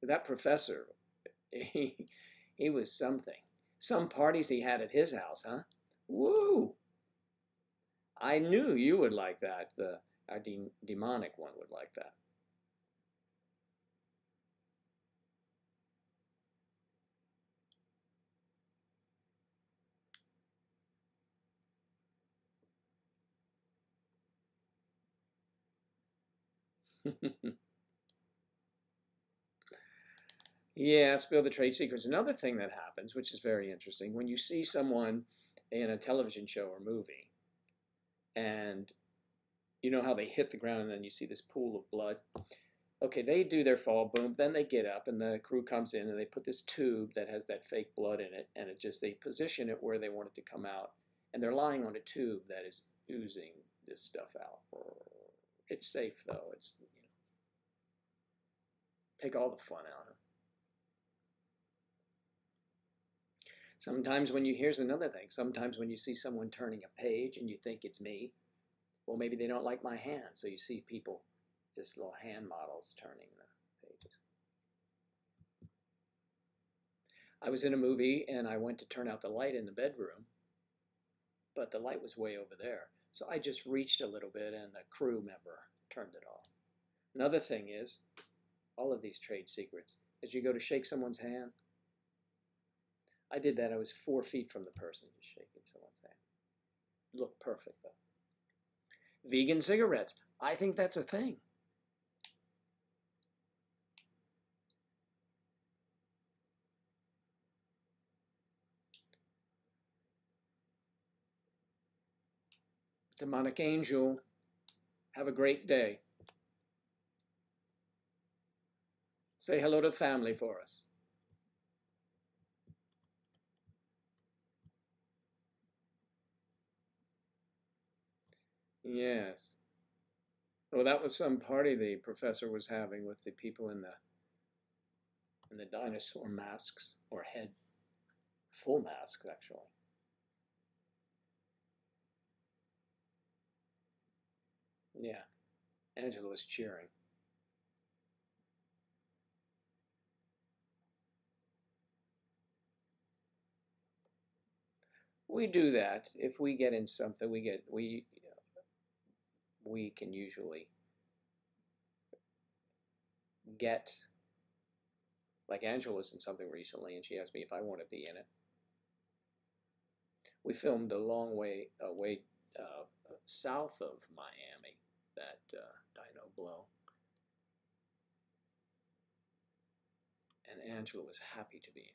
But that professor, he was something. Some parties he had at his house, huh? Woo! I knew you would like that. Our demonic one would like that. Yeah, spill the trade secrets. Another thing that happens, which is very interesting, when you see someone in a television show or movie, and you know how they hit the ground and then you see this pool of blood. Okay, they do their fall, boom, then they get up and the crew comes in and they put this tube that has that fake blood in it, and they position it where they want it to come out, and they're lying on a tube that is oozing this stuff out. It's safe though. Take all the fun out of it. Sometimes here's another thing, sometimes when you see someone turning a page and you think it's me, well, maybe they don't like my hand, so you see people, just little hand models turning the pages. I was in a movie and I went to turn out the light in the bedroom, but the light was way over there. So I just reached a little bit and the crew member turned it off. Another thing is, all of these trade secrets, as you go to shake someone's hand, I did that. I was 4 feet from the person just shaking someone's hand. Looked perfect though. Vegan cigarettes. I think that's a thing. Demonic angel, have a great day. Say hello to family for us. Yes. Well, that was some party the professor was having with the people in the dinosaur masks, or head, full masks actually. Yeah, Angela was cheering. We do that if we get in something. We can usually get, like Angela was in something recently, and she asked me if I want to be in it. We filmed a long way away south of Miami, that Dino Blow, and Angela was happy to be in it.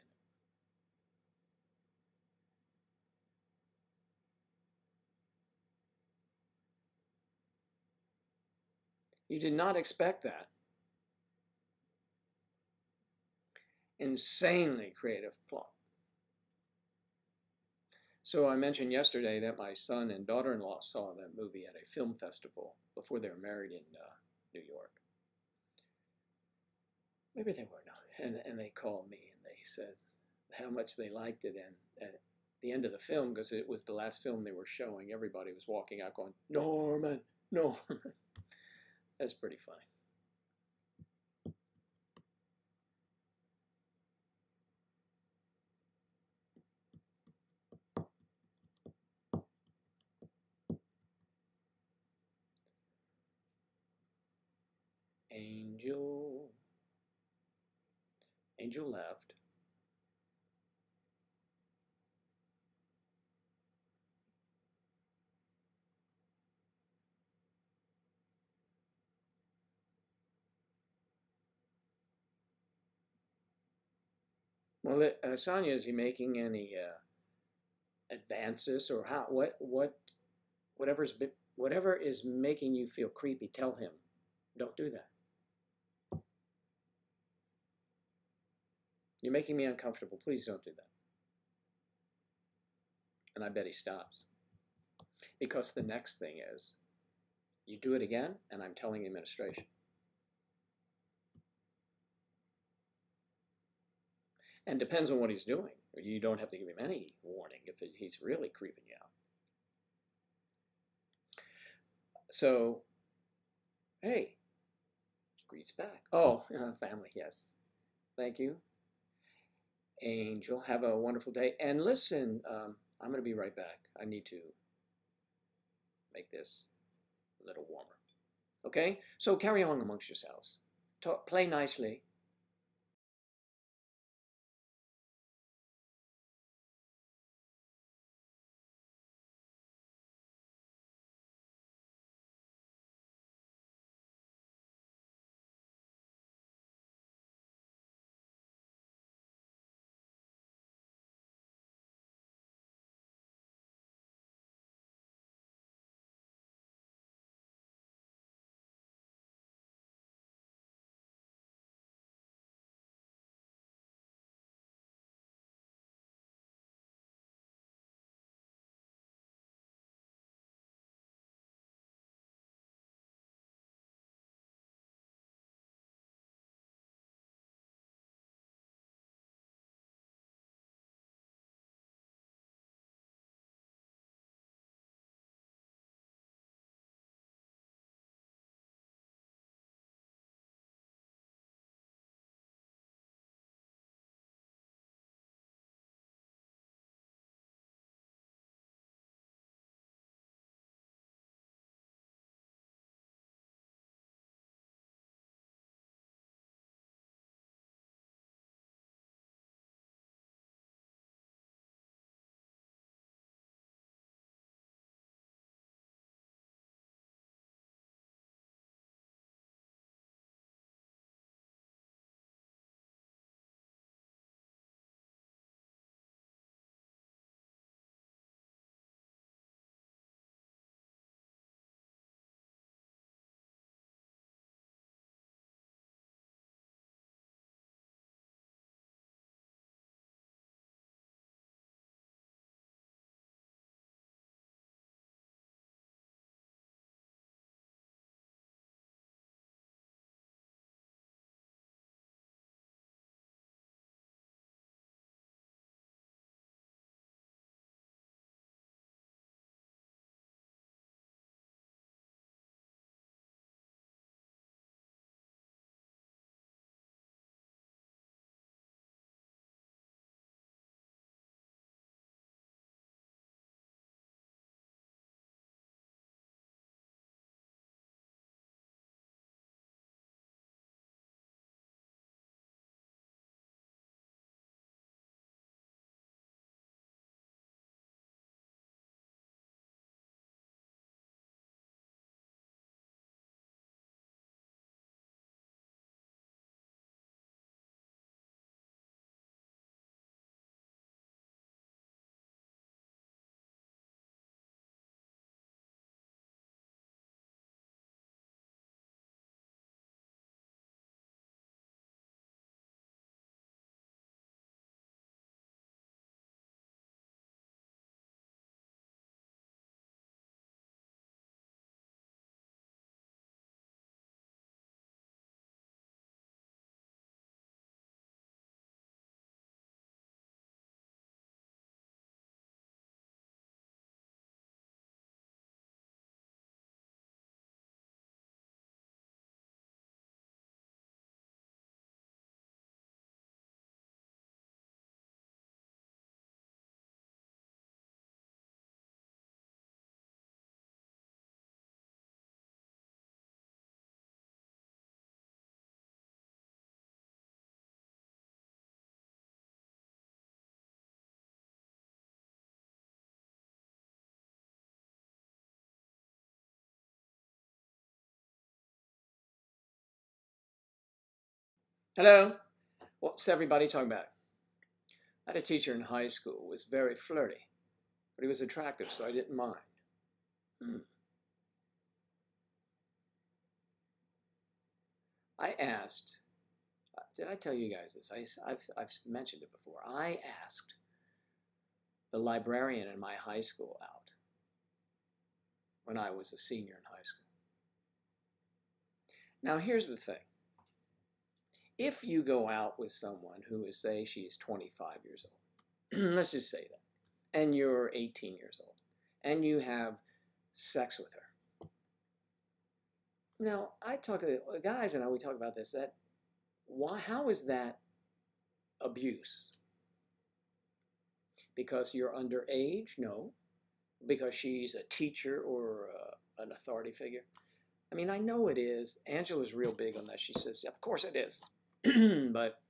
You did not expect that. Insanely creative plot. So I mentioned yesterday that my son and daughter-in-law saw that movie at a film festival before they were married in New York. Maybe they were not. And they called me and they said how much they liked it. And at the end of the film, because it was the last film they were showing, everybody was walking out going, "Norman, Norman." That's pretty funny. Angel. Angel left. Well, Sonia, is he making any advances, or how? Whatever is making you feel creepy, tell him. Don't do that. You're making me uncomfortable. Please don't do that. And I bet he stops. Because the next thing is, you do it again, and I'm telling the administration. And depends on what he's doing. You don't have to give him any warning if he's really creeping you out. So, hey, greets back. Oh, family, yes. Thank you. Angel, have a wonderful day. And listen, I'm going to be right back. I need to make this a little warmer. Okay? So carry on amongst yourselves. Play nicely. Hello? What's everybody talking about? I had a teacher in high school who was very flirty, but he was attractive, so I didn't mind. Hmm. I asked, did I tell you guys this? I've mentioned it before. I asked the librarian in my high school out when I was a senior in high school. Now, here's the thing. If you go out with someone who is, say, she's 25 years old, let's just say that, and you're 18 years old, and you have sex with her. Now, I talk to the guys and we talk about this, that how is that abuse? Because you're underage? No. Because she's a teacher or an authority figure? I mean, I know it is. Angela's real big on that. She says, of course it is. But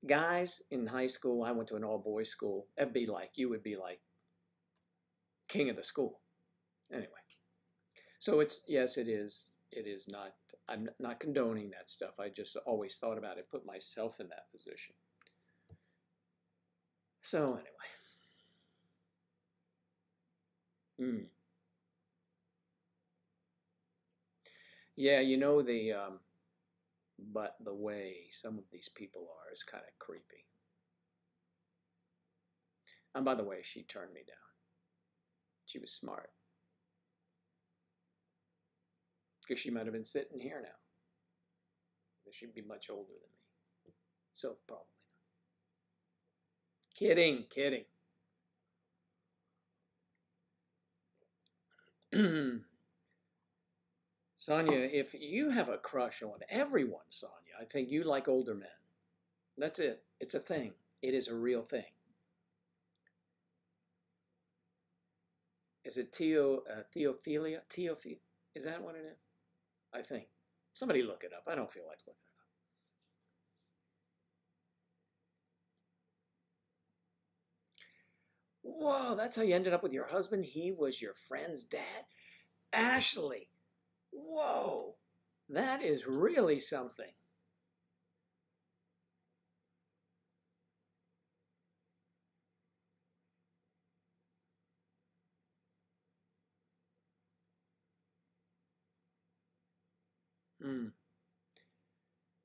guys in high school, I went to an all-boys school. You would be like king of the school. Anyway, so yes, it is. It is not. I'm not condoning that stuff. I just always thought about it, put myself in that position. So anyway, yeah, but the way some of these people are is kind of creepy. And by the way, she turned me down. She was smart. Because she might have been sitting here now. She'd be much older than me. So probably not. Kidding. Sonia, if you have a crush on everyone, Sonia, I think you like older men. That's it. It's a thing. It is a real thing. Is it Theophilia? Is that what it is? I think. Somebody look it up. I don't feel like looking it up. Whoa, that's how you ended up with your husband? He was your friend's dad? Ashley, whoa, that is really something.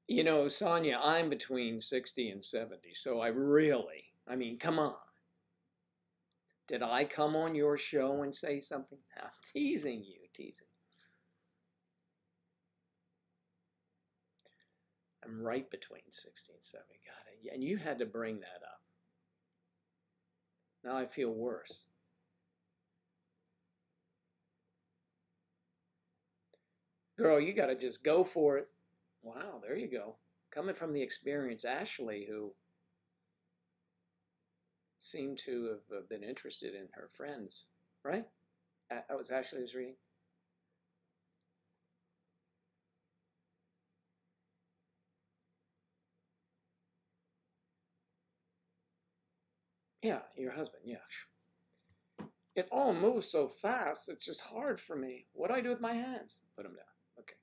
You know, Sonia, I'm between 60 and 70, so I mean, come on. Did I come on your show and say something? I'm teasing you, teasing. I'm right between 60 and 70. God, and you had to bring that up. Now I feel worse. Girl, you got to just go for it. Wow, there you go. Coming from the experience, Ashley, who seemed to have been interested in her friends, right? That was Ashley's reading. Yeah, your husband, yeah. It all moves so fast, it's just hard for me. What do I do with my hands? Put them down. Okay.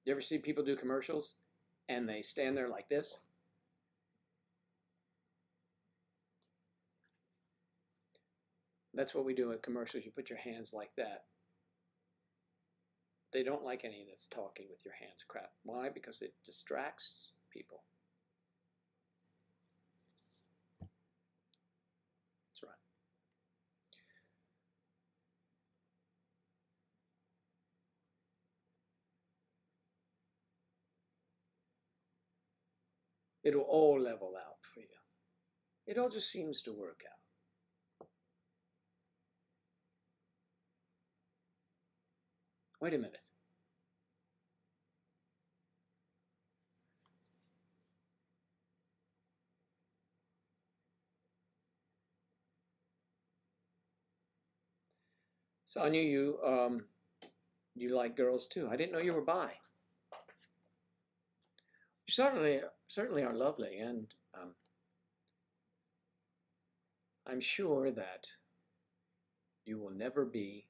You ever see people do commercials and they stand there like this? That's what we do with commercials. You put your hands like that. They don't like any of this talking with your hands crap. Why? Because it distracts people. That's right. It'll all level out for you. It all just seems to work out. Wait a minute. Sonia, you like girls too. I didn't know you were bi. You certainly are lovely, and I'm sure that you will never be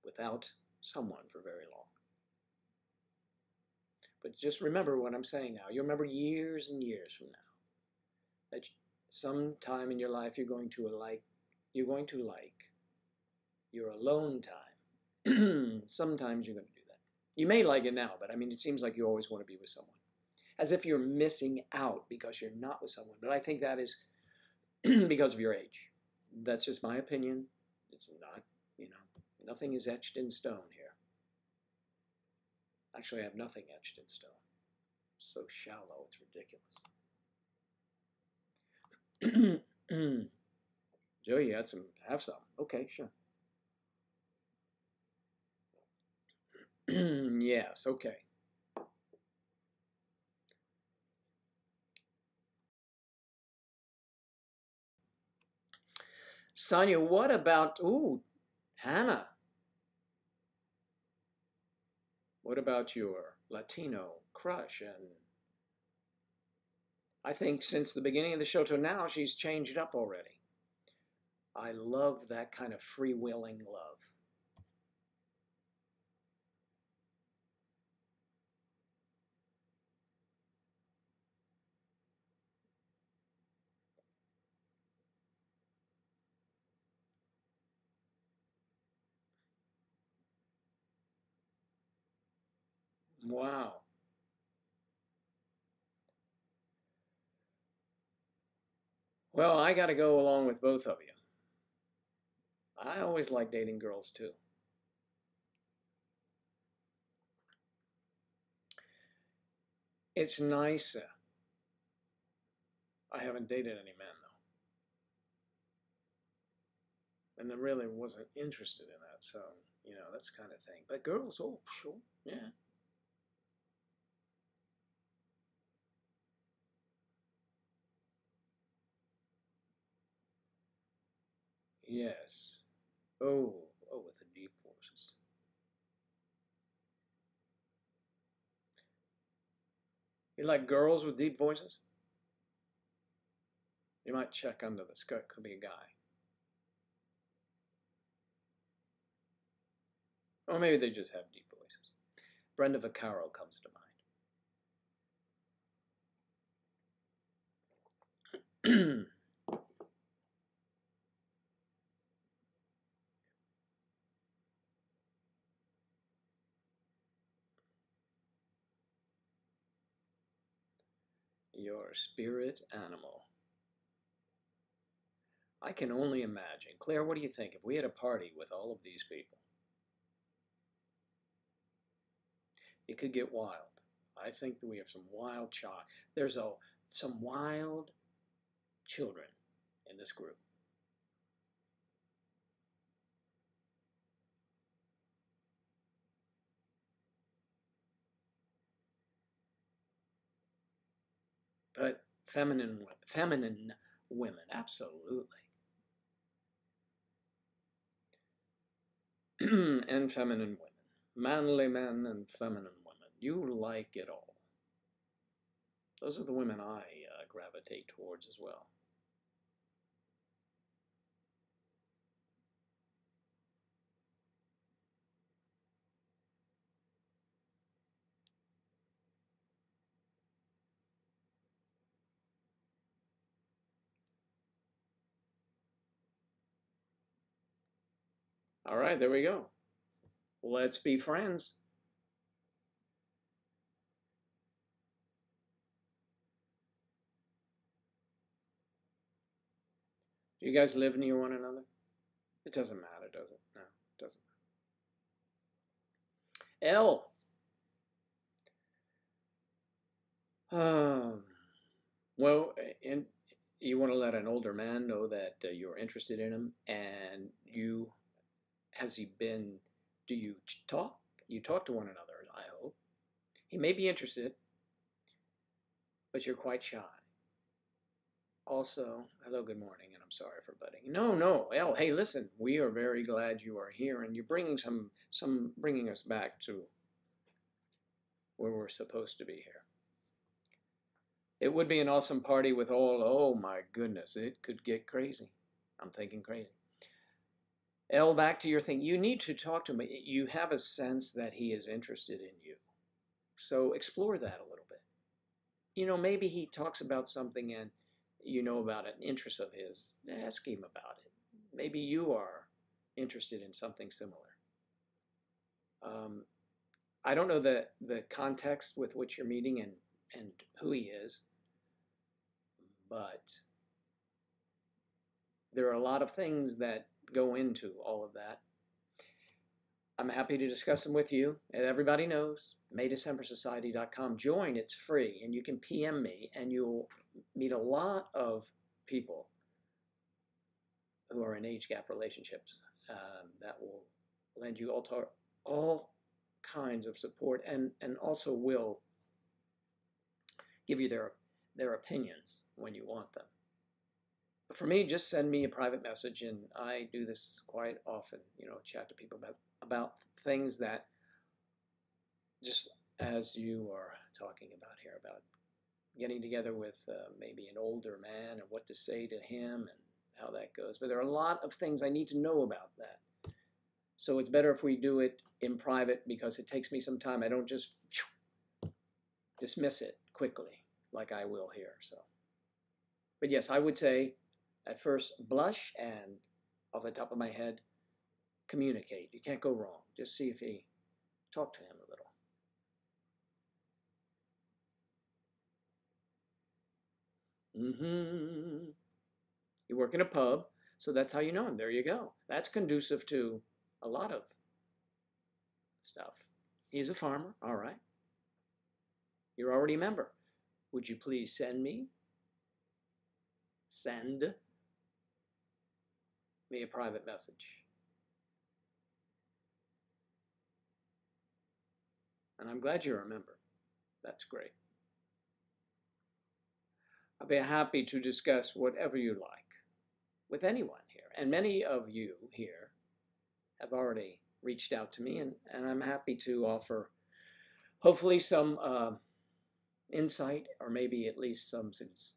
without someone for very long. But just remember what I'm saying now. You'll remember years and years from now that sometime in your life you're going to like your alone time. Sometimes you're going to do that. You may like it now, but I mean, it seems like you always want to be with someone. As if you're missing out because you're not with someone. But I think that is because of your age. That's just my opinion. It's not, nothing is etched in stone here. Actually, I have nothing etched in stone. So shallow, it's ridiculous. Joe, you had some, have some. Okay, sure. Yes, okay. Sonia, what about, Hannah. What about your Latino crush? And I think since the beginning of the show to now, she's changed up already. I love that kind of freewheeling love. Wow. Well, I got to go along with both of you. I always like dating girls too. It's nice. I haven't dated any men though. And I really wasn't interested in that. So, that's the kind of thing. But girls, oh, sure. Yeah. Yes. Oh, with the deep voices. You like girls with deep voices? You might check under the skirt. Could be a guy. Or maybe they just have deep voices. Brenda Vaccaro comes to mind. Your spirit animal. I can only imagine. Claire, what do you think if we had a party with all of these people? It could get wild. I think that we have some wild child. There's some wild children in this group. But feminine women, absolutely. And feminine women. Manly men and feminine women. You like it all. Those are the women I gravitate towards as well. All right, there we go. Let's be friends. Do you guys live near one another? It doesn't matter, does it? No, it doesn't matter. L. Well, and you want to let an older man know that you're interested in him, and has he been, do you talk? You talk to one another, I hope. He may be interested, but you're quite shy. Also, hello, good morning, and I'm sorry for butting. No, El, hey, listen, we are very glad you are here, and you're bringing bringing us back to where we're supposed to be here. It would be an awesome party with all, oh my goodness, it could get crazy. I'm thinking crazy. Elle, back to your thing. You need to talk to him. You have a sense that he is interested in you. So explore that a little bit. You know, maybe he talks about something and you know about an interest of his. Ask him about it. Maybe you are interested in something similar. I don't know the context with which you're meeting and who he is, but there are a lot of things that go into all of that. I'm happy to discuss them with you. And everybody knows, maydecembersociety.com. Join, it's free, and you can PM me, and you'll meet a lot of people who are in age gap relationships that will lend you all kinds of support and also will give you their opinions when you want them. But for me, just send me a private message, and I do this quite often, you know, chat to people about things that, just as you are talking about here, about getting together with maybe an older man and what to say to him and how that goes. But there are a lot of things I need to know about that. So it's better if we do it in private because it takes me some time. I don't just dismiss it quickly like I will here. So, but yes, I would say at first blush and off the top of my head, communicate. You can't go wrong. Just see if he talk to him a little. You work in a pub, so that's how you know him. There you go. That's conducive to a lot of stuff. He's a farmer. All right. You're already a member. Would you please send me a private message? And I'm glad you're a member. That's great. I'll be happy to discuss whatever you like with anyone here. And many of you here have already reached out to me, and I'm happy to offer hopefully some insight, or maybe at least some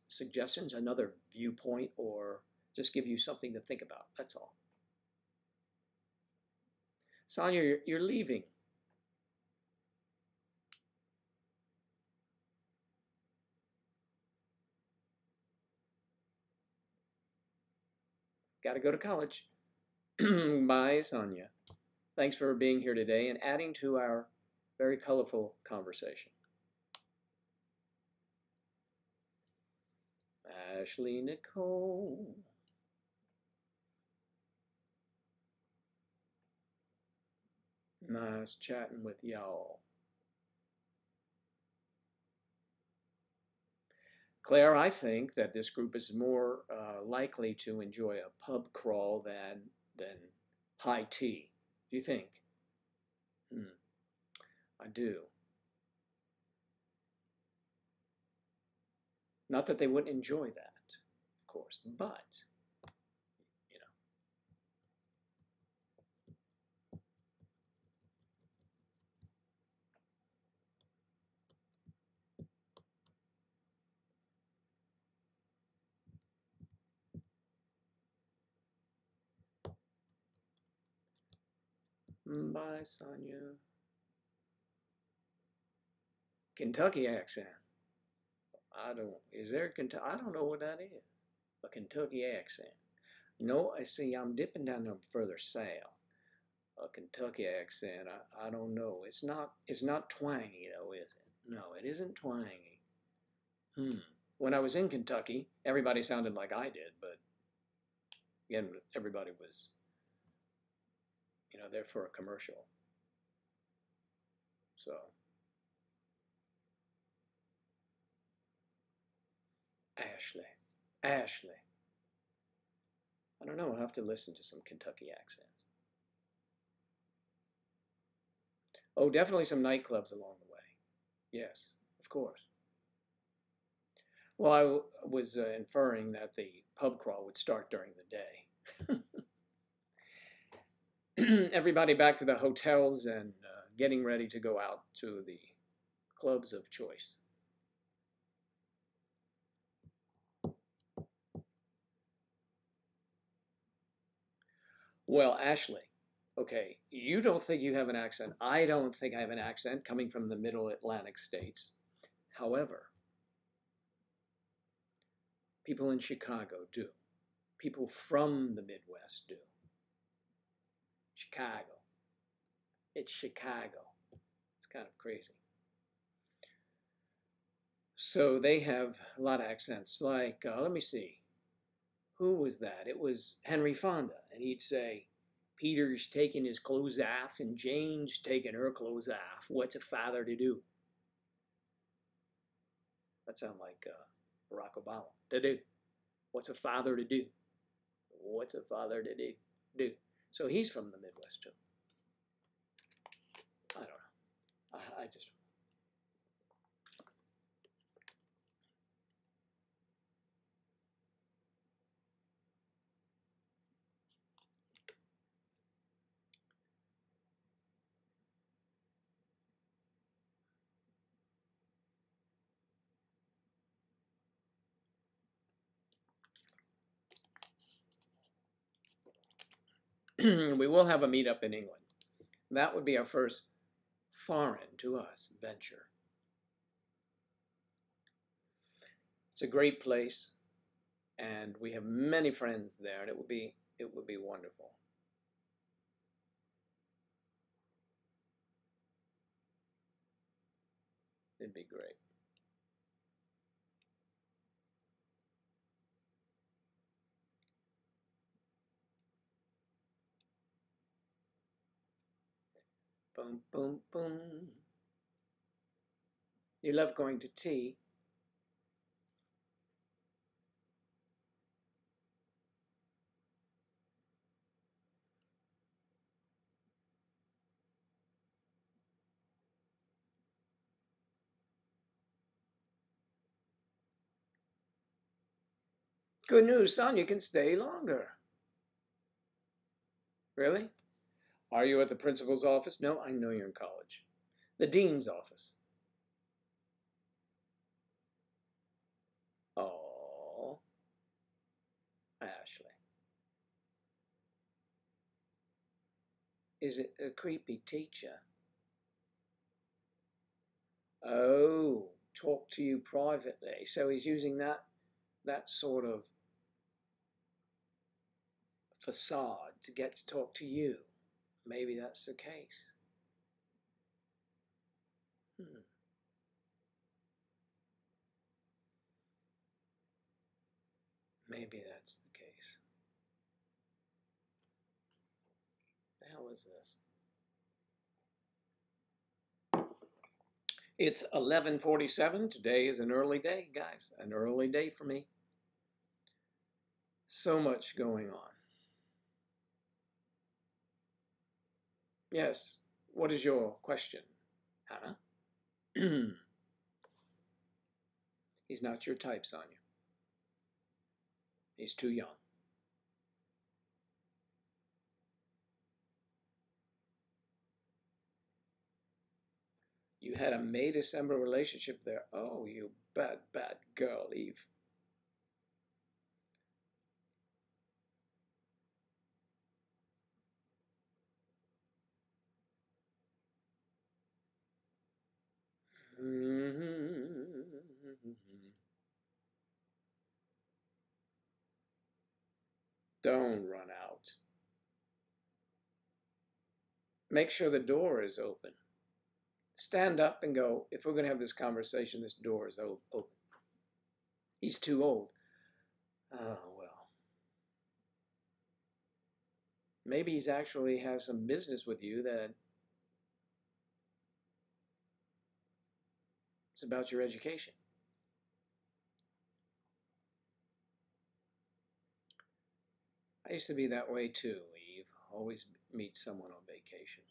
suggestions, another viewpoint, or just give you something to think about. That's all. Sonia, you're leaving. Got to go to college. Bye, Sonia. Thanks for being here today and adding to our very colorful conversation. Ashley Nicole. Nice chatting with y'all. Claire, I think that this group is more likely to enjoy a pub crawl than high tea. Do you think? I do. Not that they wouldn't enjoy that, of course, but, you know. Bye, Sonia. Kentucky accent. Is there a Kentucky? I don't know what that is. A Kentucky accent. No, I see, I'm dipping down there further south. A Kentucky accent, I don't know. It's not twangy though, is it? No, it isn't twangy. When I was in Kentucky, everybody sounded like I did, but again, everybody was, you know, there for a commercial. So, Ashley. I don't know, I'll have to listen to some Kentucky accents. Oh, definitely some nightclubs along the way. Yes, of course. Well, I was inferring that the pub crawl would start during the day. Everybody back to the hotels and getting ready to go out to the clubs of choice. Well, Ashley, okay, you don't think you have an accent. I don't think I have an accent coming from the middle Atlantic states. However, people in Chicago do. People from the Midwest do. Chicago. It's Chicago. It's kind of crazy. So they have a lot of accents. Like, let me see. Who was that? It was Henry Fonda. And he'd say, Peter's taking his clothes off and Jane's taking her clothes off. What's a father to do? That sounds like Barack Obama. To do. What's a father to do? What's a father to do? So he's from the Midwest too. I don't know. I just... We will have a meetup in England. That would be our first foreign to us venture. It's a great place, and we have many friends there, and it would be wonderful. It'd be great. Boom, boom, boom. You love going to tea. Good news, son, you can stay longer. Really? Are you at the principal's office? No, I know you're in college. The dean's office. Oh, Ashley. Is it a creepy teacher? Oh, talk to you privately. So he's using that sort of facade to get to talk to you. Maybe that's the case. Maybe that's the case. The hell is this? It's 11:47. Today is an early day, guys. An early day for me. So much going on. Yes. What is your question, Hannah? He's not your type, Sonia. He's too young. You had a May-December relationship there. Oh, you bad, bad girl, Eve. Don't run out. Make sure the door is open. Stand up and go, if we're going to have this conversation, this door is open. He's too old. Oh, well. Maybe he's actually has some business with you that is about your education. I used to be that way too, Eve. Always meet someone on vacation.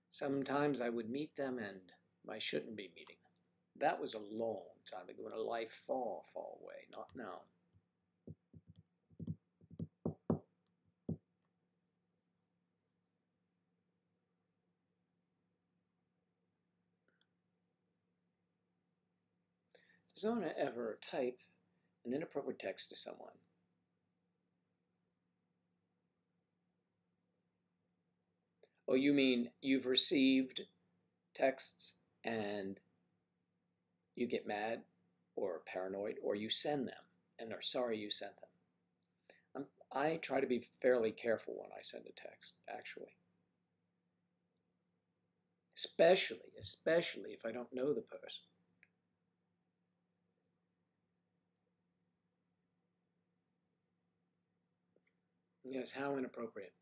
Sometimes I would meet them and I shouldn't be meeting them. That was a long time ago in a life far, far away, not now. Does no one ever type an inappropriate text to someone Oh, you mean you've received texts and you get mad or paranoid, or you send them and are sorry you sent them. I try to be fairly careful when I send a text, actually. Especially if I don't know the person. Yes, how inappropriate.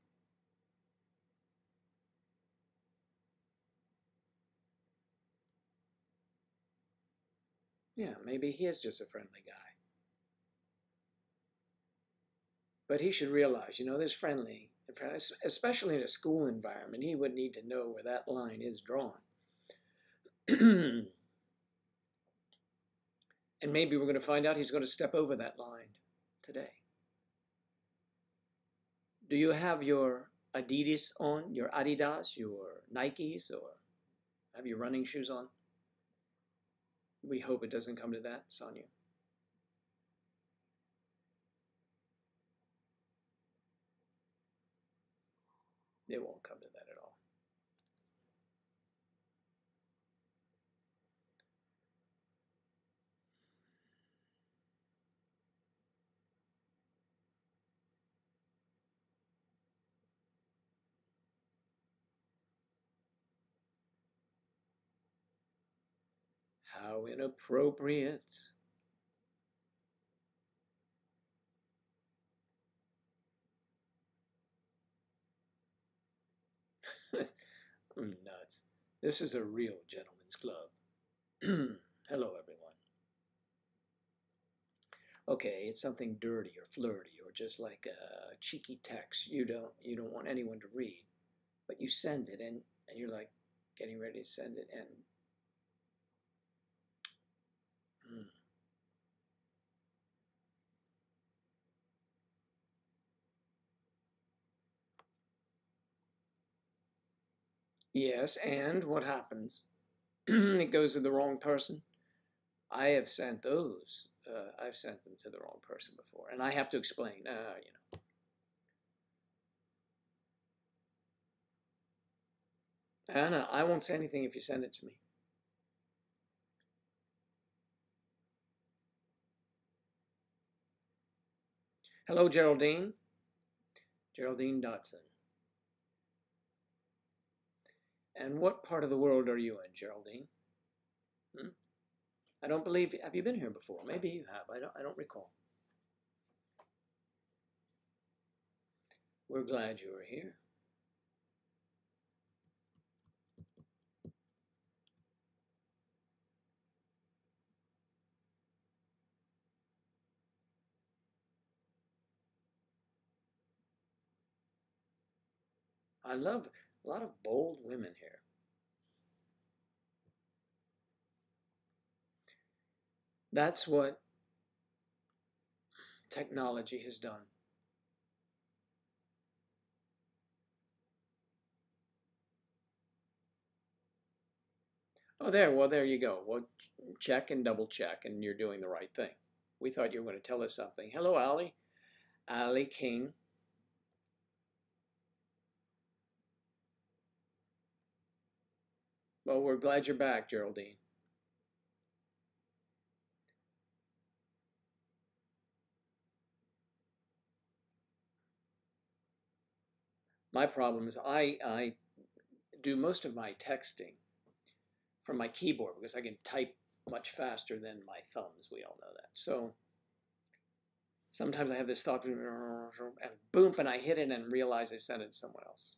Yeah, maybe he is just a friendly guy. But he should realize, this friendly, especially in a school environment, he would need to know where that line is drawn. And maybe we're going to find out he's going to step over that line today. Do you have your Adidas on, your Adidas, your Nikes, or have your running shoes on? We hope it doesn't come to that, Sonia. It won't come to that at all. How inappropriate. I'm nuts. This is a real gentleman's club. Hello, everyone. Okay, it's something dirty or flirty or just like a cheeky text you don't want anyone to read, but you send it and you're like getting ready to send it and yes, and what happens? It goes to the wrong person. I have sent those. I've sent them to the wrong person before, and I have to explain. Anna, I won't say anything if you send it to me. Hello, Geraldine. Geraldine Dotson. And what part of the world are you in, Geraldine? I don't believe. Have you been here before? Maybe you have. I don't recall. We're glad you are here. I love a lot of bold women here. That's what technology has done. Oh, there you go. Well, check and double check, and you're doing the right thing. We thought you were going to tell us something. Hello, Allie. Allie King. Well, we're glad you're back, Geraldine. My problem is I do most of my texting from my keyboard because I can type much faster than my thumbs. We all know that. So sometimes I have this thought, and boom, and I hit it and realize I sent it to someone else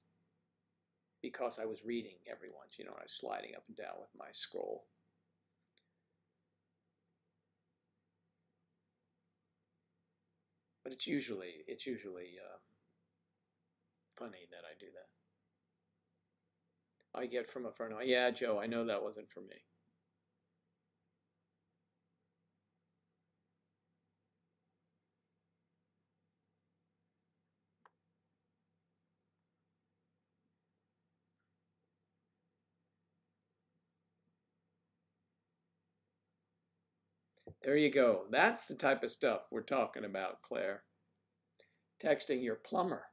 because I was reading everyone's. I was sliding up and down with my scroll. But it's usually funny that I do that. I get from a friend, yeah, Joe, I know that wasn't for me. There you go. That's the type of stuff we're talking about, Claire. Texting your plumber.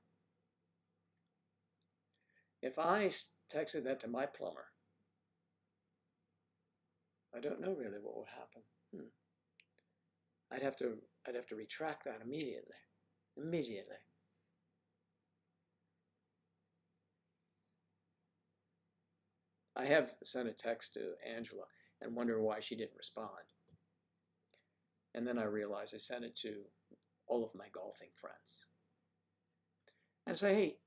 If I texted that to my plumber, I don't know really what would happen. I'd have to retract that immediately. Immediately. I have sent a text to Angela and wonder why she didn't respond. And then I realized I sent it to all of my golfing friends. And say, hey,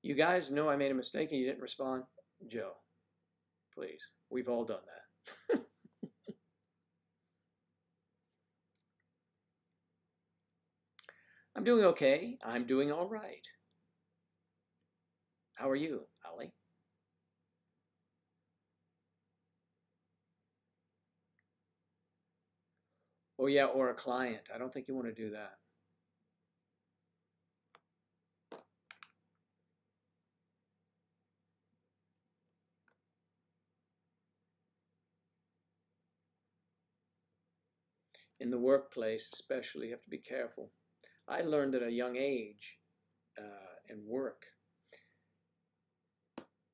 you guys know I made a mistake and you didn't respond? Joe, please, we've all done that. I'm doing okay. I'm doing all right. How are you, Ali? Oh yeah, or a client. I don't think you want to do that. In the workplace, especially, you have to be careful. I learned at a young age in work,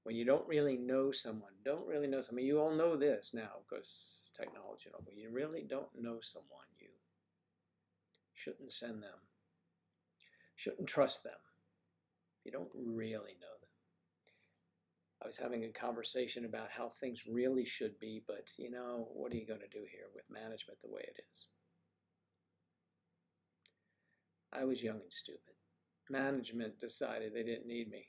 when you don't really know someone, you all know this now because technology and all, but you really don't know someone, you shouldn't send them, shouldn't trust them. You don't really know them. I was having a conversation about how things really should be, but you know, what are you going to do here with management the way it is? I was young and stupid. Management decided they didn't need me.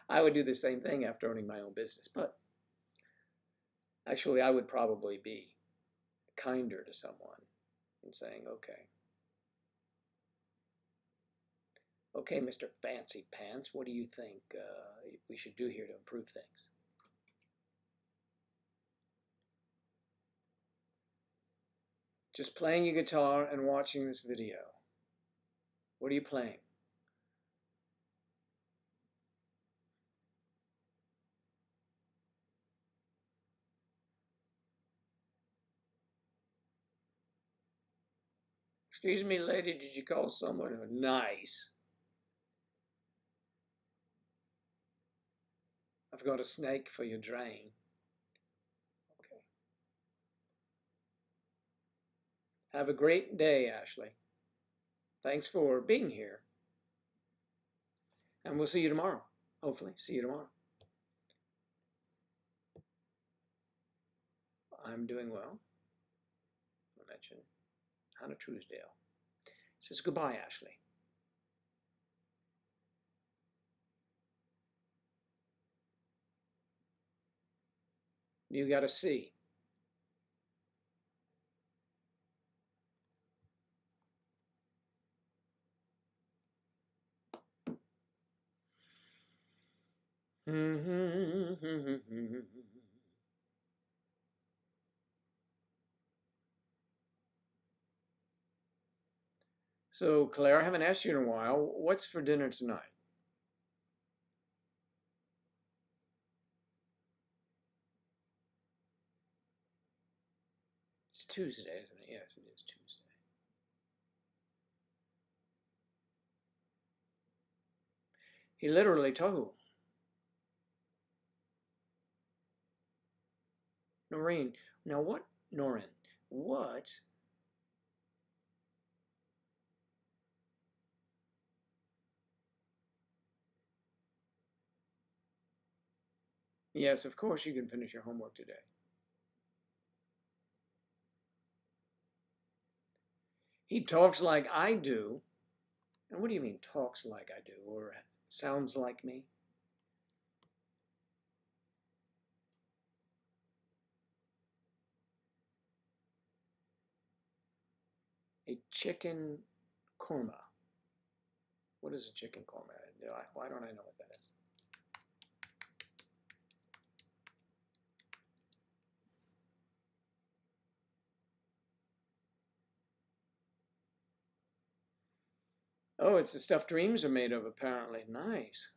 I would do the same thing after owning my own business, but actually I would probably be kinder to someone and saying, okay, Mr. Fancy Pants, what do you think we should do here to improve things? Just playing your guitar and watching this video. What are you playing? Excuse me, lady, did you call someone nice? I've got a snake for your drain. Okay. Have a great day, Ashley. Thanks for being here. And we'll see you tomorrow. Hopefully, see you tomorrow. I'm doing well. I mentioned Hannah Truesdale. Says goodbye, Ashley. You got a C. So, Claire, I haven't asked you in a while. What's for dinner tonight? It's Tuesday, isn't it? Yes, it is Tuesday. He literally told Noreen. Now what, Noreen? What? Yes, of course you can finish your homework today. He talks like I do. And what do you mean talks like I do or sounds like me? A chicken korma. What is a chicken korma? Why don't I know what that is? Oh, it's the stuff dreams are made of, apparently. Nice.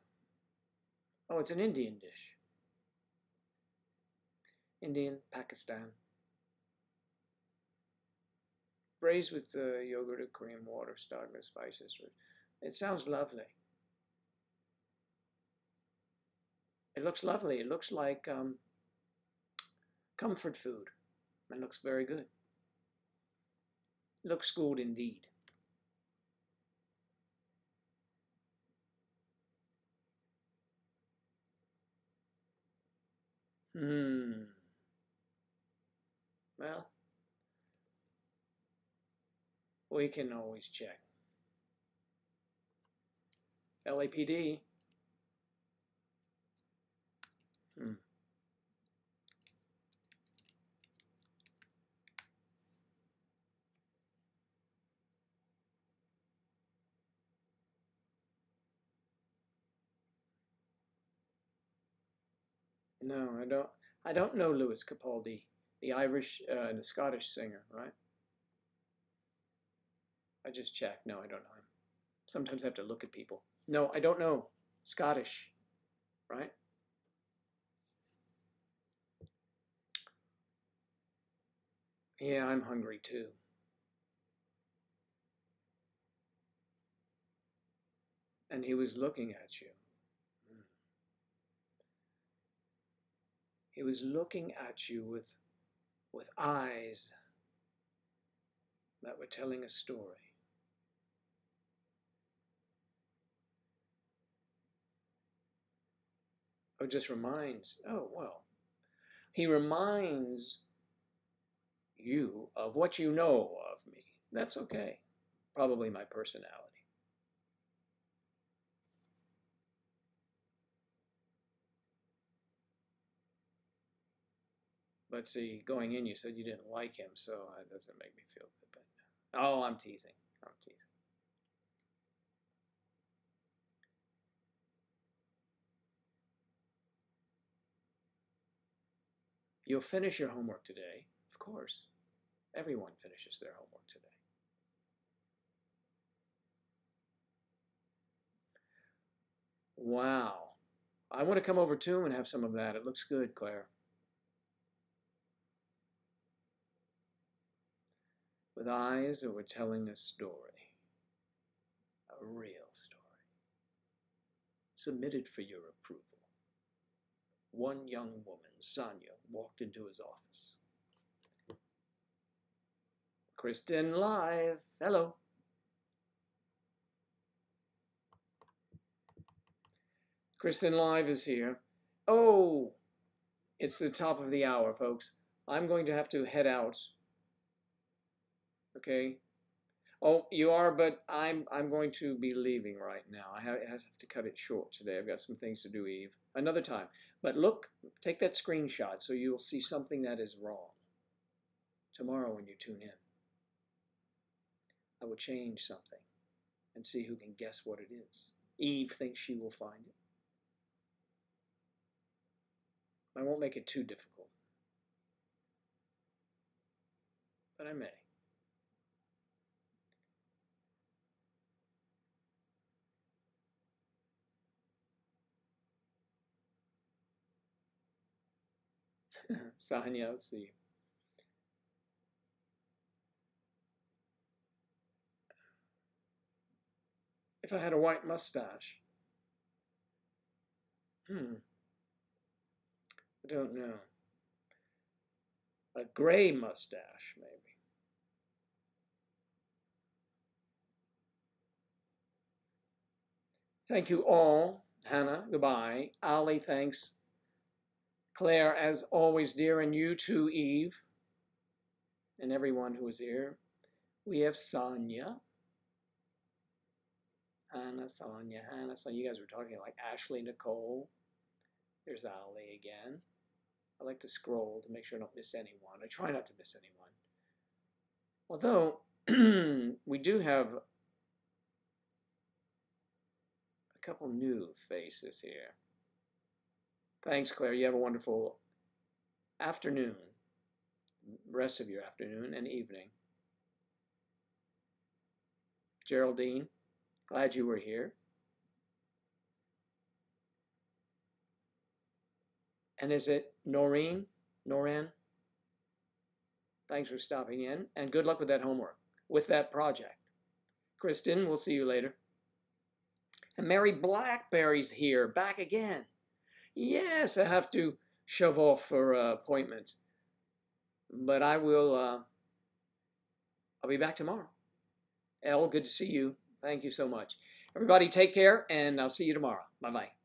Oh, it's an Indian dish. Indian, Pakistan. Braised with yogurt, cream, water, starch, spices. It sounds lovely. It looks lovely. It looks like comfort food. It looks very good. Looks good indeed. Well, we can always check. LAPD. No, I don't. I don't know Lewis Capaldi, the Irish and the Scottish singer, right? I just checked. No, I don't know him. Sometimes I have to look at people. No, I don't know. Scottish, right? Yeah, I'm hungry too. And he was looking at you. He was looking at you with eyes that were telling a story. Oh, just reminds. Oh, well. He reminds you of what you know of me. That's okay. Probably my personality. But see, going in, you said you didn't like him, so that doesn't make me feel good. But oh, I'm teasing. I'm teasing. You'll finish your homework today, of course. Everyone finishes their homework today. Wow. I want to come over too and have some of that. It looks good, Claire. With eyes that were telling a story. A real story. Submitted for your approval. One young woman, Sonia, walked into his office. Kristen live. Hello. Kristen live is here. Oh, it's the top of the hour, folks. I'm going to have to head out. Okay. Oh, you are, but I'm going to be leaving right now. I have to cut it short today. I've got some things to do, Eve. Another time. But look, take that screenshot so you'll see something that is wrong. Tomorrow when you tune in, I will change something and see who can guess what it is. Eve thinks she will find it. I won't make it too difficult. But I may. Sonia, let's see. If I had a white mustache. I don't know. A gray mustache, maybe. Thank you all. Hannah, goodbye. Ali, thanks. Claire, as always, dear, and you too, Eve, and everyone who is here. We have Sonia. Hannah, Sonia, Hannah, Sonia. You guys were talking like Ashley, Nicole. There's Ali again. I like to scroll to make sure I don't miss anyone. I try not to miss anyone. Although, we do have a couple new faces here. Thanks, Claire. You have a wonderful afternoon, rest of your afternoon and evening. Geraldine, glad you were here. And is it Noreen? Noran? Thanks for stopping in, and good luck with that homework, with that project. Kristen, we'll see you later. And Mary Blackberry's here, back again. Yes, I have to shove off for an appointment. But I will, I'll be back tomorrow. Elle, good to see you. Thank you so much. Everybody take care, and I'll see you tomorrow. Bye-bye.